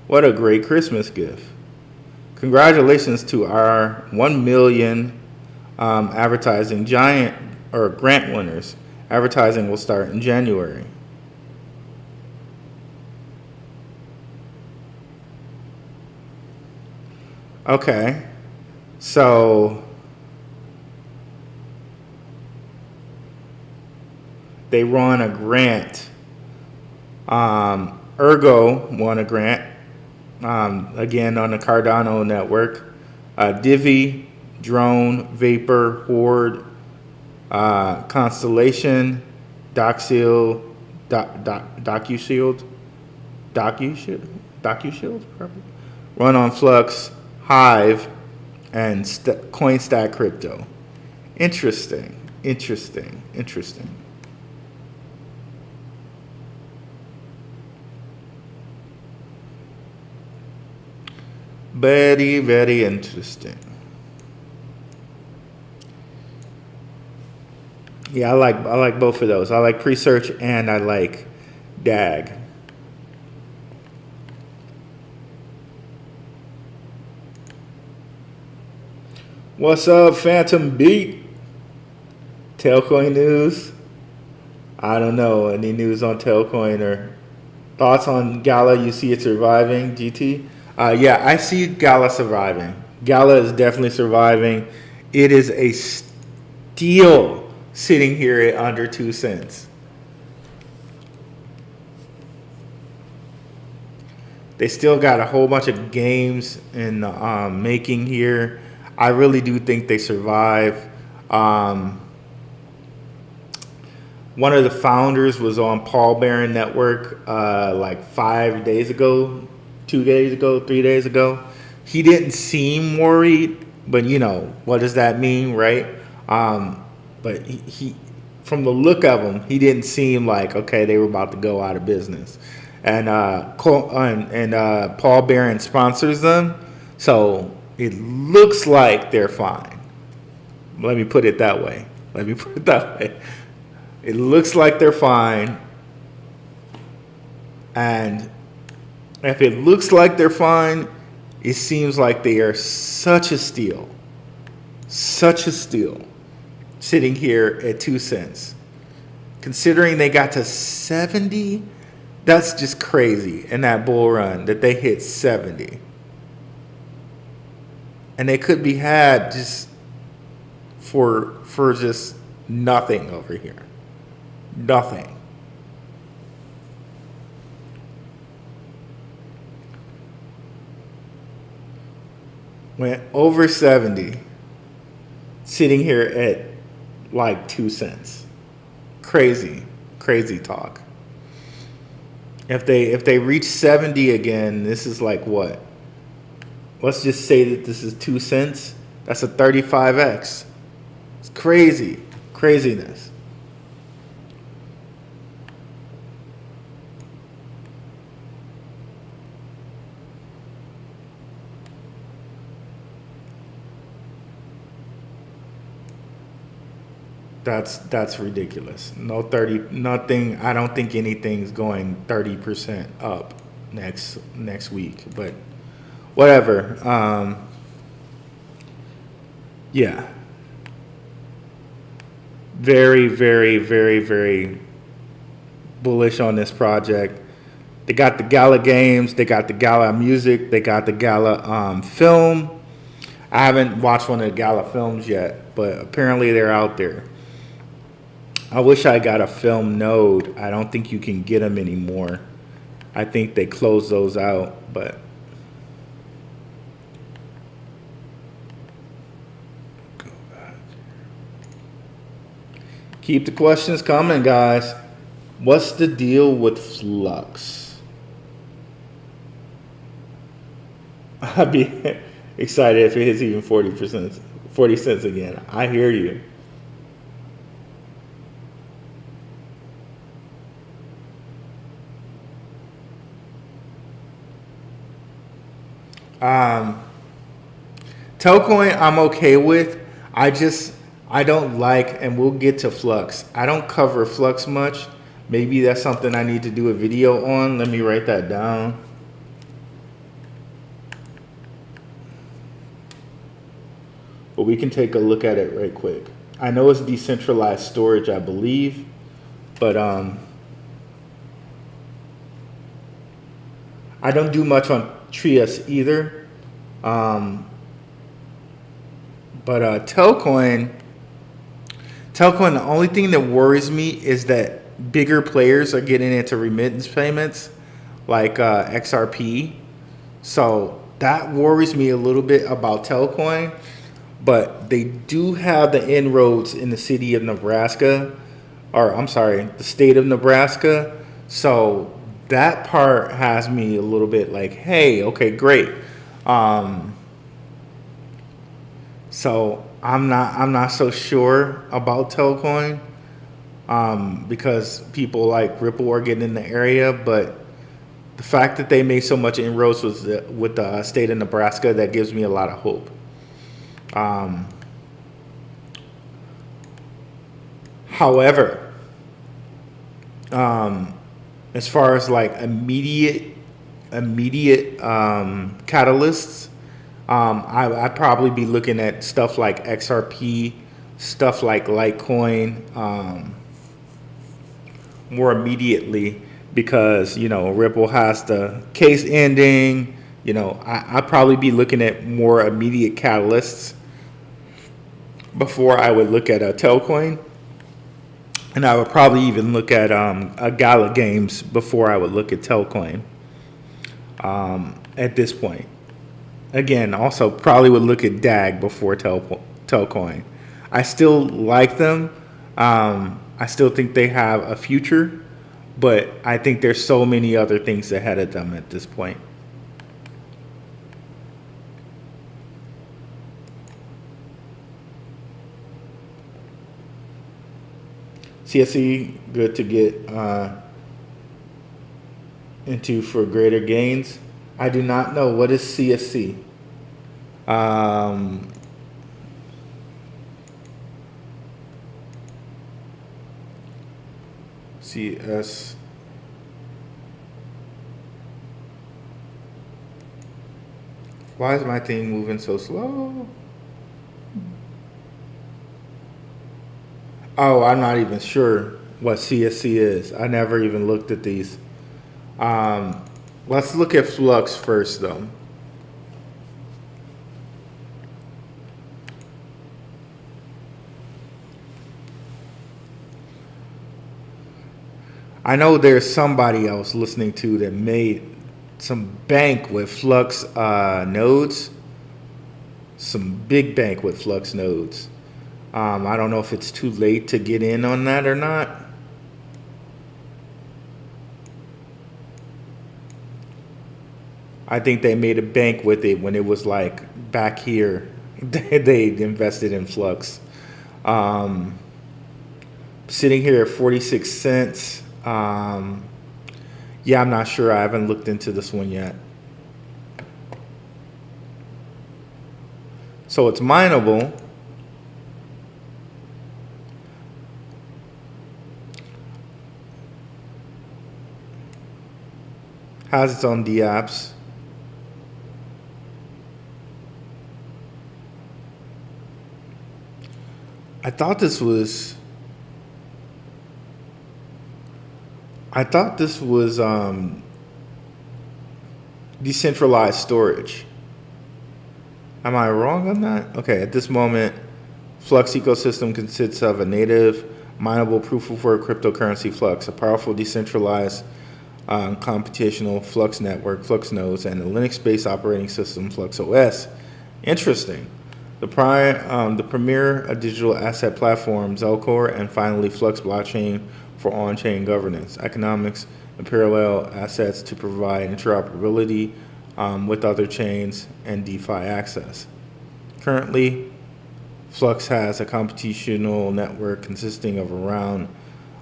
What a great Christmas gift. Congratulations to our 1 million advertising giant or grant winners. Advertising will start in January. Okay, so they won a grant. Ergo won a grant, again on the Cardano network. Divi, Drone, Vapor, Horde, Constellation, DocuShield, DocuShield, probably. Run on Flux, Hive, and CoinStack Crypto. Interesting. Very, very interesting. Yeah, I like both of those. I like Presearch and I like DAG. What's up, Phantom Beat? Tailcoin news? I don't know. Any news on Tailcoin or thoughts on Gala? You see it surviving, GT? Yeah, I see Gala surviving. Gala is definitely surviving. It is a steal sitting here at under 2 cents. They still got a whole bunch of games in making here. I really do think they survive. One of the founders was on Paul Barron Network like 5 days ago, 2 days ago, 3 days ago. He didn't seem worried, but you know, what does that mean, right? But he from the look of him, he didn't seem like, okay, they were about to go out of business. And Paul Barron sponsors them, so it looks like they're fine. Let me put it that way. It looks like they're fine. And if it looks like they're fine, it seems like they are such a steal. Sitting here at 2 cents. Considering they got to 70, that's just crazy in that bull run that they hit 70. And they could be had just for just nothing over here. Nothing. Went over 70, sitting here at like 2 cents. Crazy talk. If they reach 70 again, this is like what? Let's just say that this is 2 cents. That's a 35x. It's craziness. That's ridiculous. No 30, nothing. I don't think anything's going 30% up next week, but whatever. Yeah. Very, very, very, very bullish on this project. They got the Gala games, they got the Gala music, they got the Gala film. I haven't watched one of the Gala films yet, but apparently they're out there. I wish I got a film node. I don't think you can get them anymore. I think they closed those out, but go back. Keep the questions coming, guys. What's the deal with Flux? I'd be excited if it hits even 40 cents again. I hear you. Telcoin I'm okay with. I don't like, and we'll get to Flux. I don't cover Flux much. Maybe that's something I need to do a video on. Let me write that down. But we can take a look at it right quick. I know it's decentralized storage, I believe, but I don't do much on Trias either. But Telcoin, the only thing that worries me is that bigger players are getting into remittance payments, like XRP. So that worries me a little bit about Telcoin. But they do have the inroads in the city of Nebraska, or I'm sorry, the state of Nebraska. So that part has me a little bit like, hey, okay, great. So I'm not so sure about Telcoin because people like Ripple are getting in the area, but the fact that they made so much inroads with the state of Nebraska, that gives me a lot of hope. However, as far as like immediate catalysts, I'd probably be looking at stuff like XRP, stuff like Litecoin, more immediately, because Ripple has the case ending. I'd probably be looking at more immediate catalysts before I would look at a Telcoin. And I would probably even look at a Gala Games before I would look at Telcoin at this point. Again, also probably would look at DAG before Telcoin. I still like them. I still think they have a future, but I think there's so many other things ahead of them at this point. CSE, good to get into for greater gains. I do not know. What is CSC? CS. Why is my thing moving so slow? Oh, I'm not even sure what CSC is. I never even looked at these. Let's look at Flux first, though. I know there's somebody I was listening to that made some bank with Flux nodes. Some big bank with Flux nodes. I don't know if it's too late to get in on that or not. I think they made a bank with it when it was like back here. They invested in Flux. Sitting here at 46 cents. Yeah, I'm not sure. I haven't looked into this one yet. So it's mineable. Has its own dApps. I thought this was decentralized storage. Am I wrong on that? Okay, at this moment, Flux ecosystem consists of a native mineable proof of work cryptocurrency Flux, a powerful decentralized computational Flux network, Flux nodes, and a Linux-based operating system, Flux OS. Interesting. The premier digital asset platform, Zelcore, and finally Flux blockchain for on-chain governance, economics, and parallel assets to provide interoperability with other chains and DeFi access. Currently, Flux has a computational network consisting of around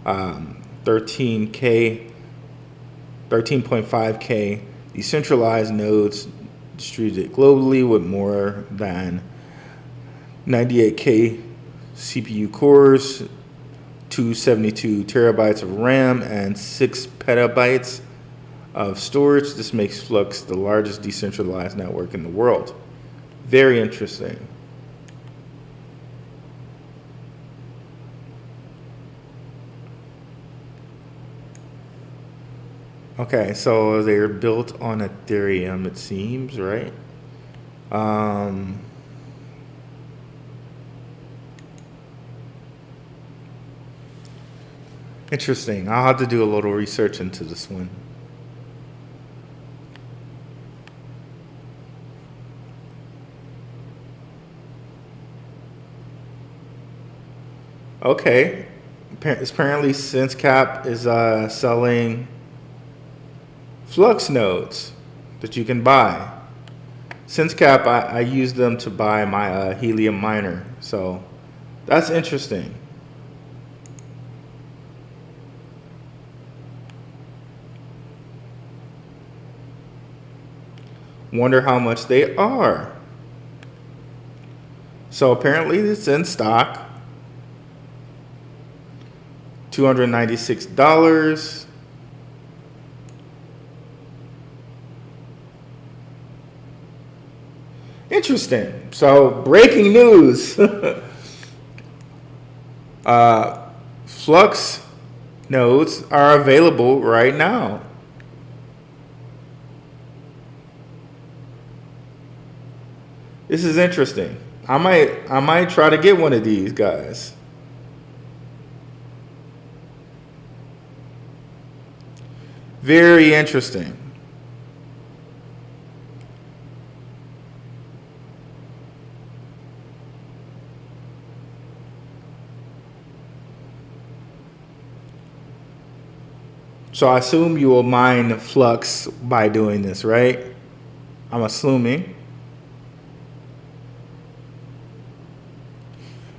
13.5K decentralized nodes distributed globally with more than 98K CPU cores, 272 terabytes of RAM, and 6 petabytes of storage. This makes Flux the largest decentralized network in the world. Very interesting. Okay, so they're built on Ethereum, it seems, right? Interesting. I'll have to do a little research into this one. Okay. Apparently, SenseCap is selling Flux nodes that you can buy. SenseCap, I use them to buy my Helium miner. So that's interesting. Wonder how much they are. So apparently it's in stock. $296. Interesting. So breaking news. Flux nodes are available right now. This is interesting. I might try to get one of these guys. Very interesting. So I assume you will mine Flux by doing this, right? I'm assuming.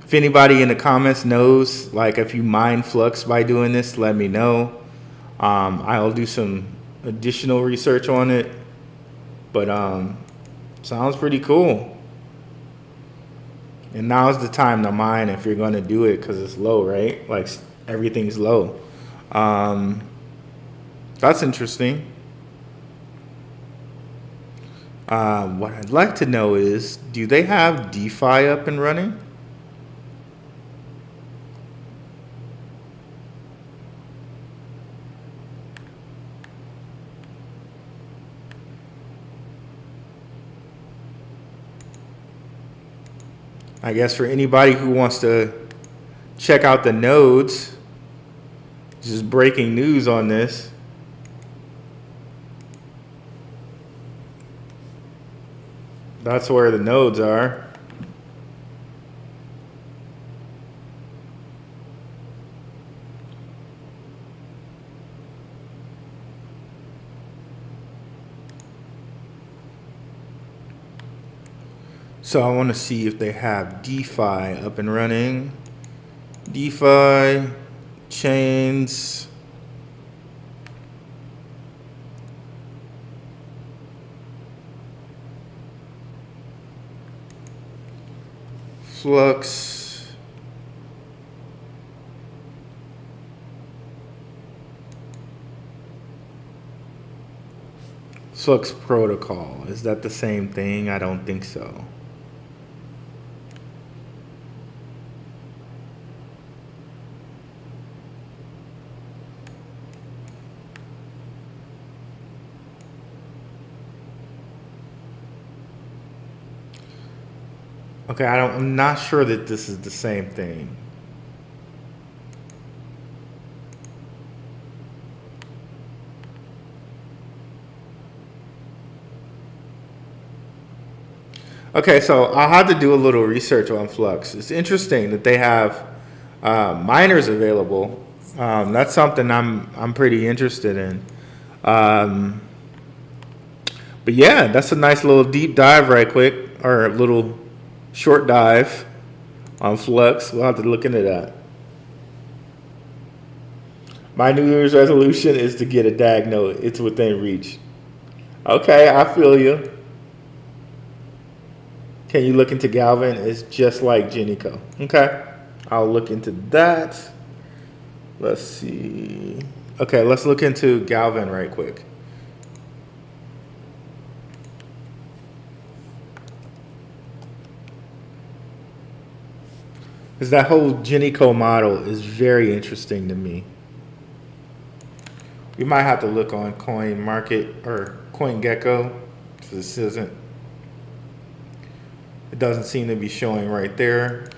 If anybody in the comments knows, like if you mine Flux by doing this, let me know. I'll do some additional research on it, but sounds pretty cool. And now's the time to mine if you're going to do it because it's low, right? Like everything's low. That's interesting. What I'd like to know is, do they have DeFi up and running? I guess for anybody who wants to check out the nodes, just breaking news on this. That's where the nodes are. So I want to see if they have DeFi up and running. DeFi, chains. Flux. Flux protocol. Is that the same thing? I don't think so. Okay, I'm not sure that this is the same thing. Okay, so I'll have to do a little research on Flux. It's interesting that they have miners available. That's something I'm pretty interested in. But yeah, that's a nice little deep dive right quick, or a little short dive on Flux. We'll have to look into that. My New Year's resolution is to get a DAG node. It's within reach. Okay, I feel you. Can you look into Galvin? It's just like Jinico. Okay. I'll look into that. Let's see. Okay, let's look into Galvin right quick. Because that whole Jinico model is very interesting to me. We might have to look on Coin Market or CoinGecko. This isn't. It doesn't seem to be showing right there.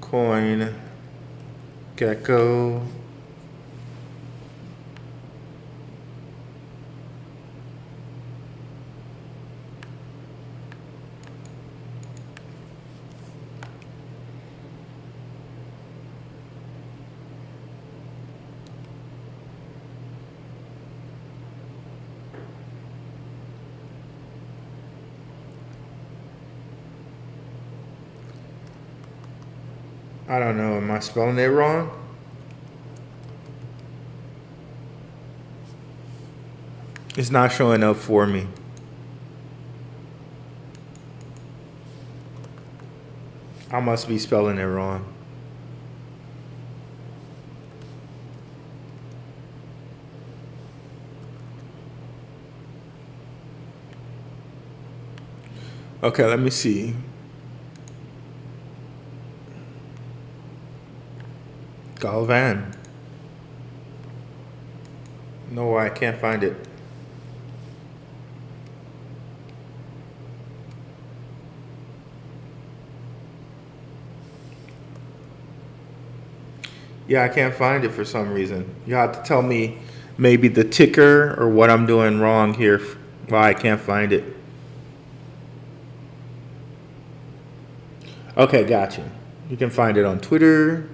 CoinGecko. I don't know. Am I spelling it wrong? It's not showing up for me. I must be spelling it wrong. Okay, let me see. Galvan. No, I can't find it. Yeah, I can't find it for some reason. You have to tell me maybe the ticker or what I'm doing wrong here, why I can't find it. Okay, gotcha. You can find it on Twitter.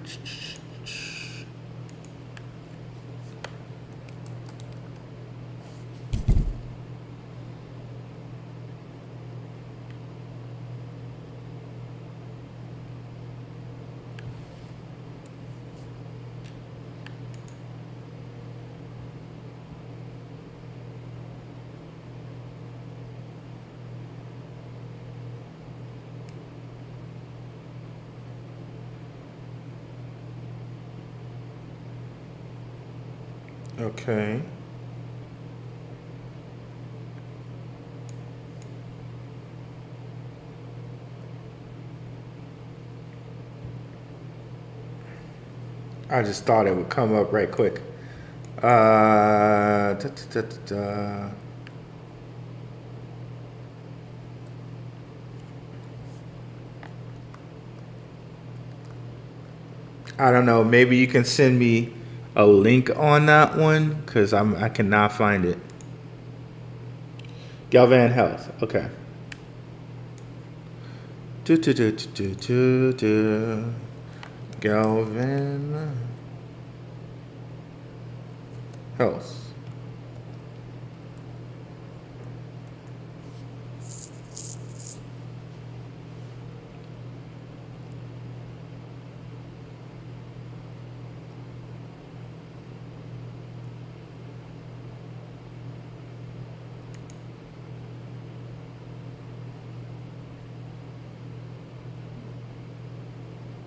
Okay. I just thought it would come up right quick. Da, da, da, da, da. I don't know. Maybe you can send me a link on that one because I cannot find it. Galvan Health. Okay. Galvan Health.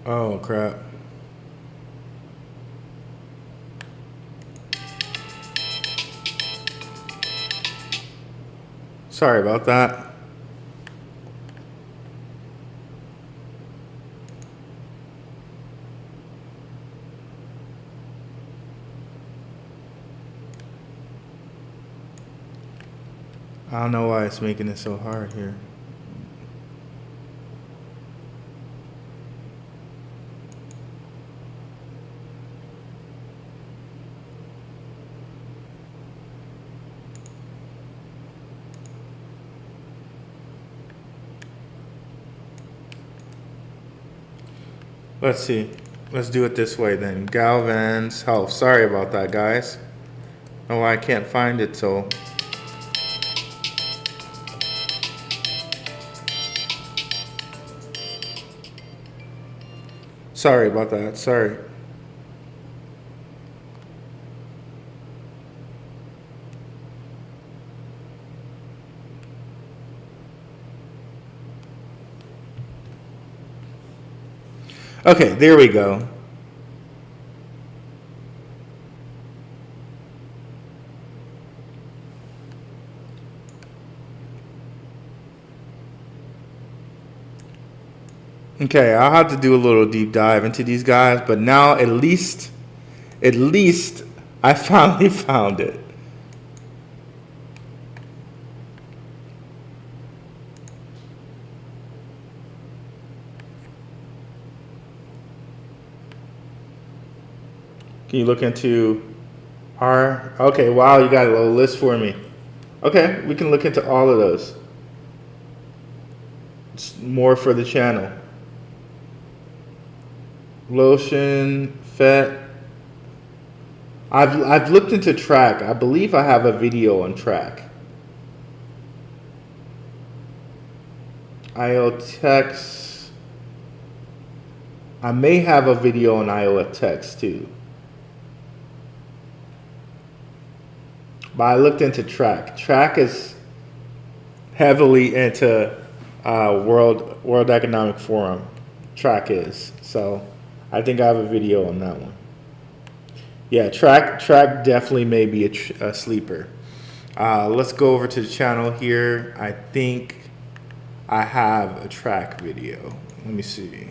Oh, crap. Sorry about that. I don't know why it's making it so hard here. Let's see. Let's do it this way then. Galvan's Health. Sorry about that, guys. Oh, I can't find it, so. Sorry about that. Sorry. Okay, there we go. Okay, I'll have to do a little deep dive into these guys, but now at least I finally found it. Can you look into okay, wow, you got a little list for me. Okay, we can look into all of those. It's more for the channel. Lotion, Fett. I've looked into Track. I believe I have a video on Track. IoTex. I may have a video on IoTex too. But I looked into Track. Track is heavily into World Economic Forum. Track is. So I think I have a video on that one. Yeah, Track definitely may be a sleeper. Let's go over to the channel here. I think I have a Track video. Let me see.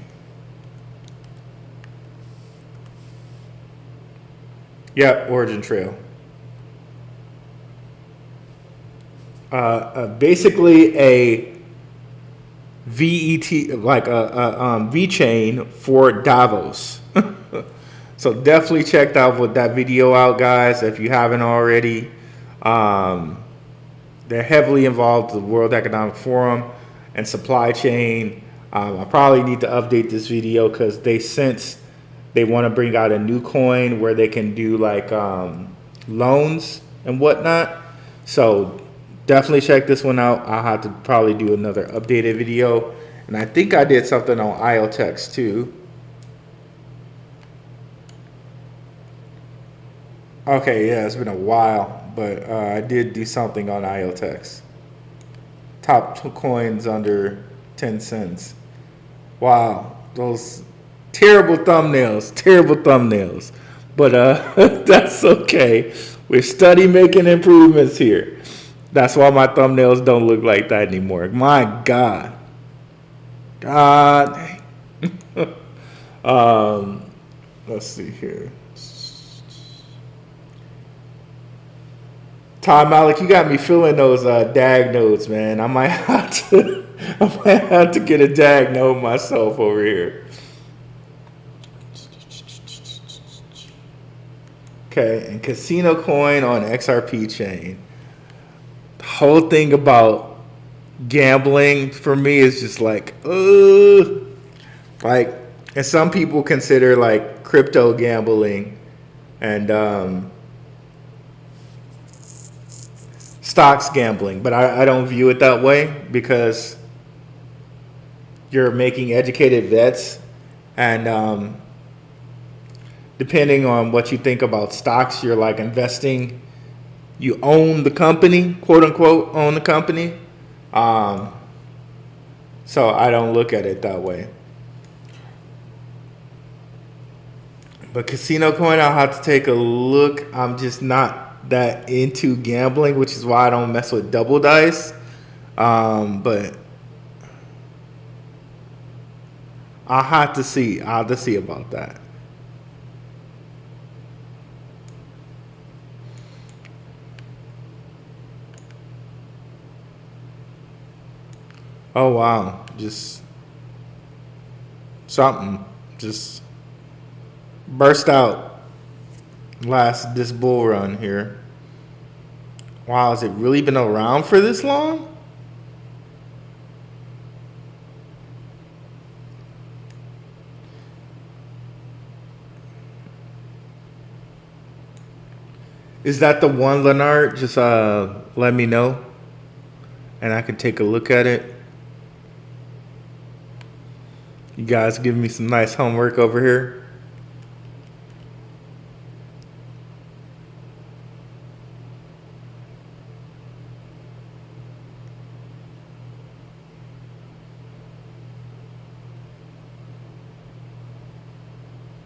Yeah, Origin Trail. Basically a VET, like a VeChain for Davos. So definitely check that video out, guys, if you haven't already. They're heavily involved with the World Economic Forum and supply chain. I probably need to update this video because they want to bring out a new coin where they can do like loans and whatnot. So definitely check this one out. I'll have to probably do another updated video. And I think I did something on IoTex too. Okay, yeah, it's been a while, but I did do something on IoTex. Top two coins under 10 cents. Wow, those terrible thumbnails. But that's okay. We're study making improvements here. That's why my thumbnails don't look like that anymore. My God. Let's see here. Todd Malik, you got me feeling those DAG nodes, man. I might have to get a DAG node myself over here. Okay, and Casino Coin on XRP chain. The whole thing about gambling for me is just like, and some people consider like crypto gambling and stocks gambling, but I don't view it that way because you're making educated bets, and depending on what you think about stocks, you're like investing. You own the company, quote unquote, own the company. So I don't look at it that way. But Casino Coin, I'll have to take a look. I'm just not that into gambling, which is why I don't mess with double dice. But I'll have to see. I'll have to see about that. Oh wow, just something just burst out this bull run here. Wow, has it really been around for this long? Is that the one, Leonard? Just let me know and I can take a look at it. You guys give me some nice homework over here.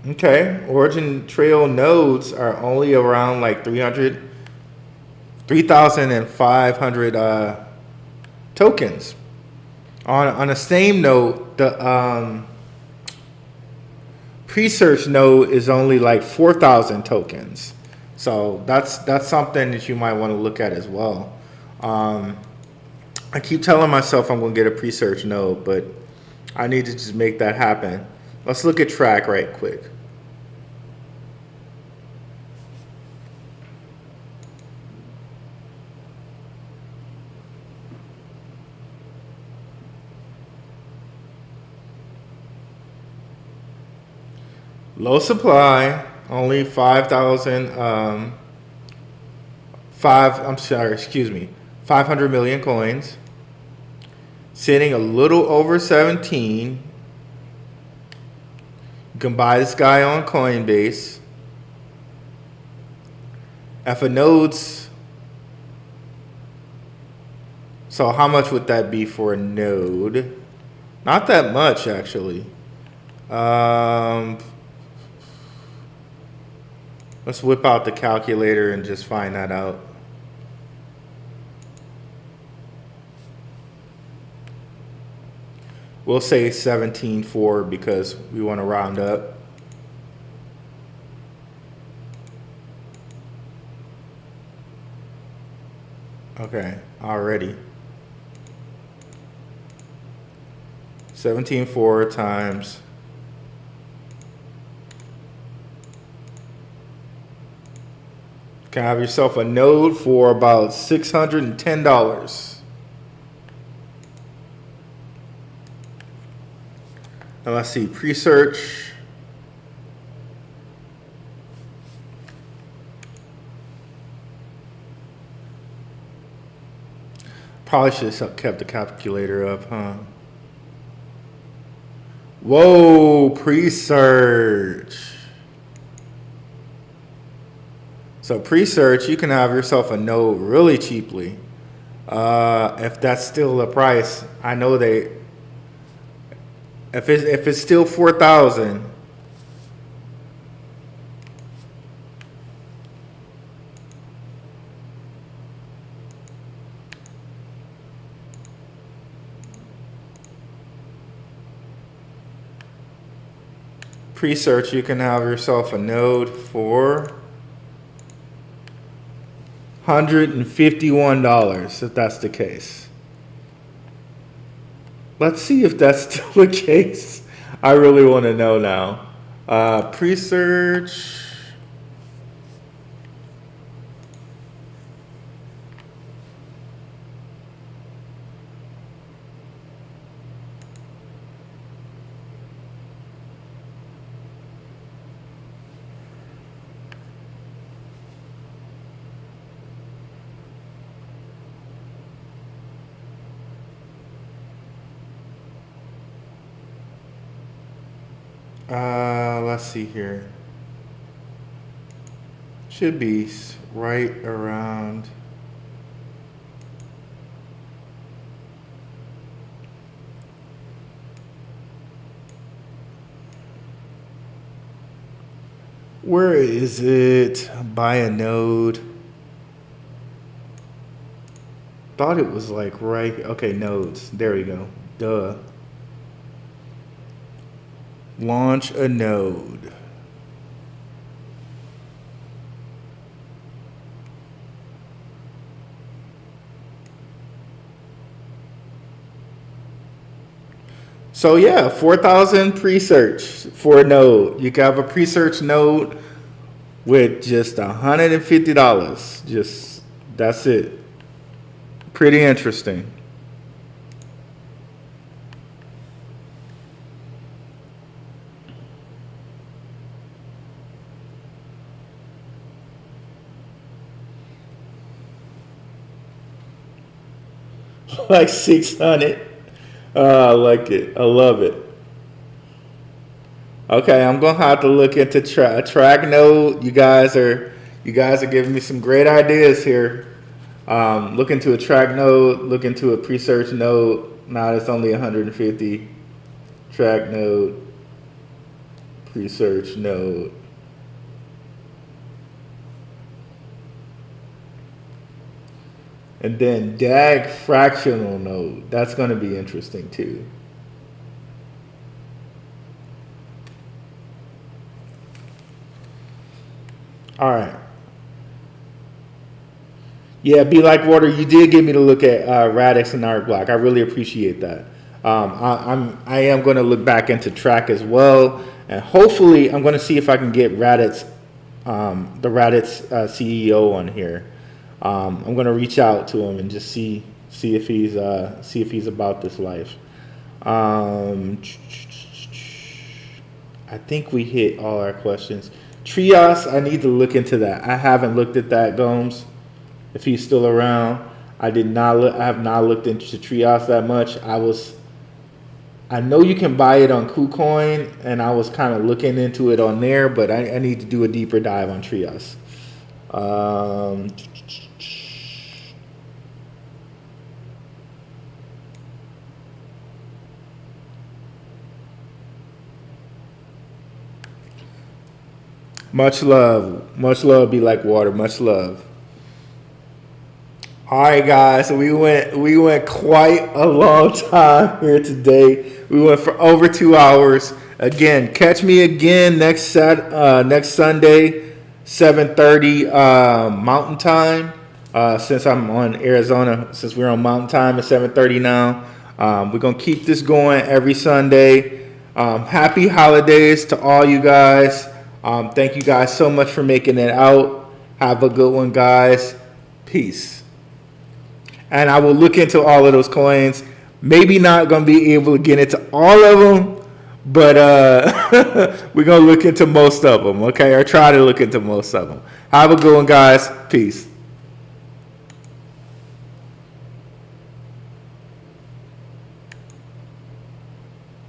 Okay, Origin Trail nodes are only around like 3,500 tokens. On the same note, the pre-search node is only like 4,000 tokens. So that's something that you might want to look at as well. I keep telling myself I'm going to get a pre-search node, but I need to just make that happen. Let's look at track right quick. Low supply, only 500 million coins. Sitting a little over 17. You can buy this guy on Coinbase. If a node's, so how much would that be for a node? Not that much, actually. Let's whip out the calculator and just find that out. We'll say 17.4 because we want to round up. Okay, already. 17.4 times. Can have yourself a node for about $610. Now let's see, pre-search. Probably should have kept the calculator up, huh? Whoa, pre-search. So pre-search, you can have yourself a node really cheaply. If that's still the price, I know they. If it's still 4,000. Pre-search, you can have yourself a node for $151 if that's the case. Let's see if that's still the case. I really want to know now. Pre-search. Let's see here. Should be right around. Where is it? Buy a node. Thought it was like right. Okay, nodes. There we go. Duh. Launch a node. So yeah, 4,000 pre-search for a node. You can have a pre-search node with just $150. Just that's it. Pretty interesting. Like 600. I like it. I love it. Okay, I'm gonna have to look into track node. You guys are giving me some great ideas here. Look into a track node. Look into a pre-search node. Now it's only 150. Track node. research node. And then DAG fractional node. That's going to be interesting too. All right. Yeah, Be Like Water, you did get me to look at Radix and Art Block. I really appreciate that. I am going to look back into Track as well, and hopefully I'm going to see if I can get Radix, the Radix CEO on here. I'm going to reach out to him and just see if he's about this life. I think we hit all our questions. Trios, I need to look into that. I haven't looked at that, Gomes. If he's still around, I have not looked into Trios that much. I know you can buy it on KuCoin, and I was kind of looking into it on there, but I need to do a deeper dive on Trios. Much love, Be Like Water, much love. All right, guys, so we went quite a long time here today. We went for over 2 hours. Again, catch me again next Sunday, 7:30 Mountain Time. Since I'm on Arizona, since we're on Mountain Time at 7:30 now, we're gonna keep this going every Sunday. Happy holidays to all you guys. Thank you guys so much for making it out. Have a good one, guys. Peace. And I will look into all of those coins. Maybe not going to be able to get into all of them, but we're going to look into most of them, okay? Or try to look into most of them. Have a good one, guys. Peace.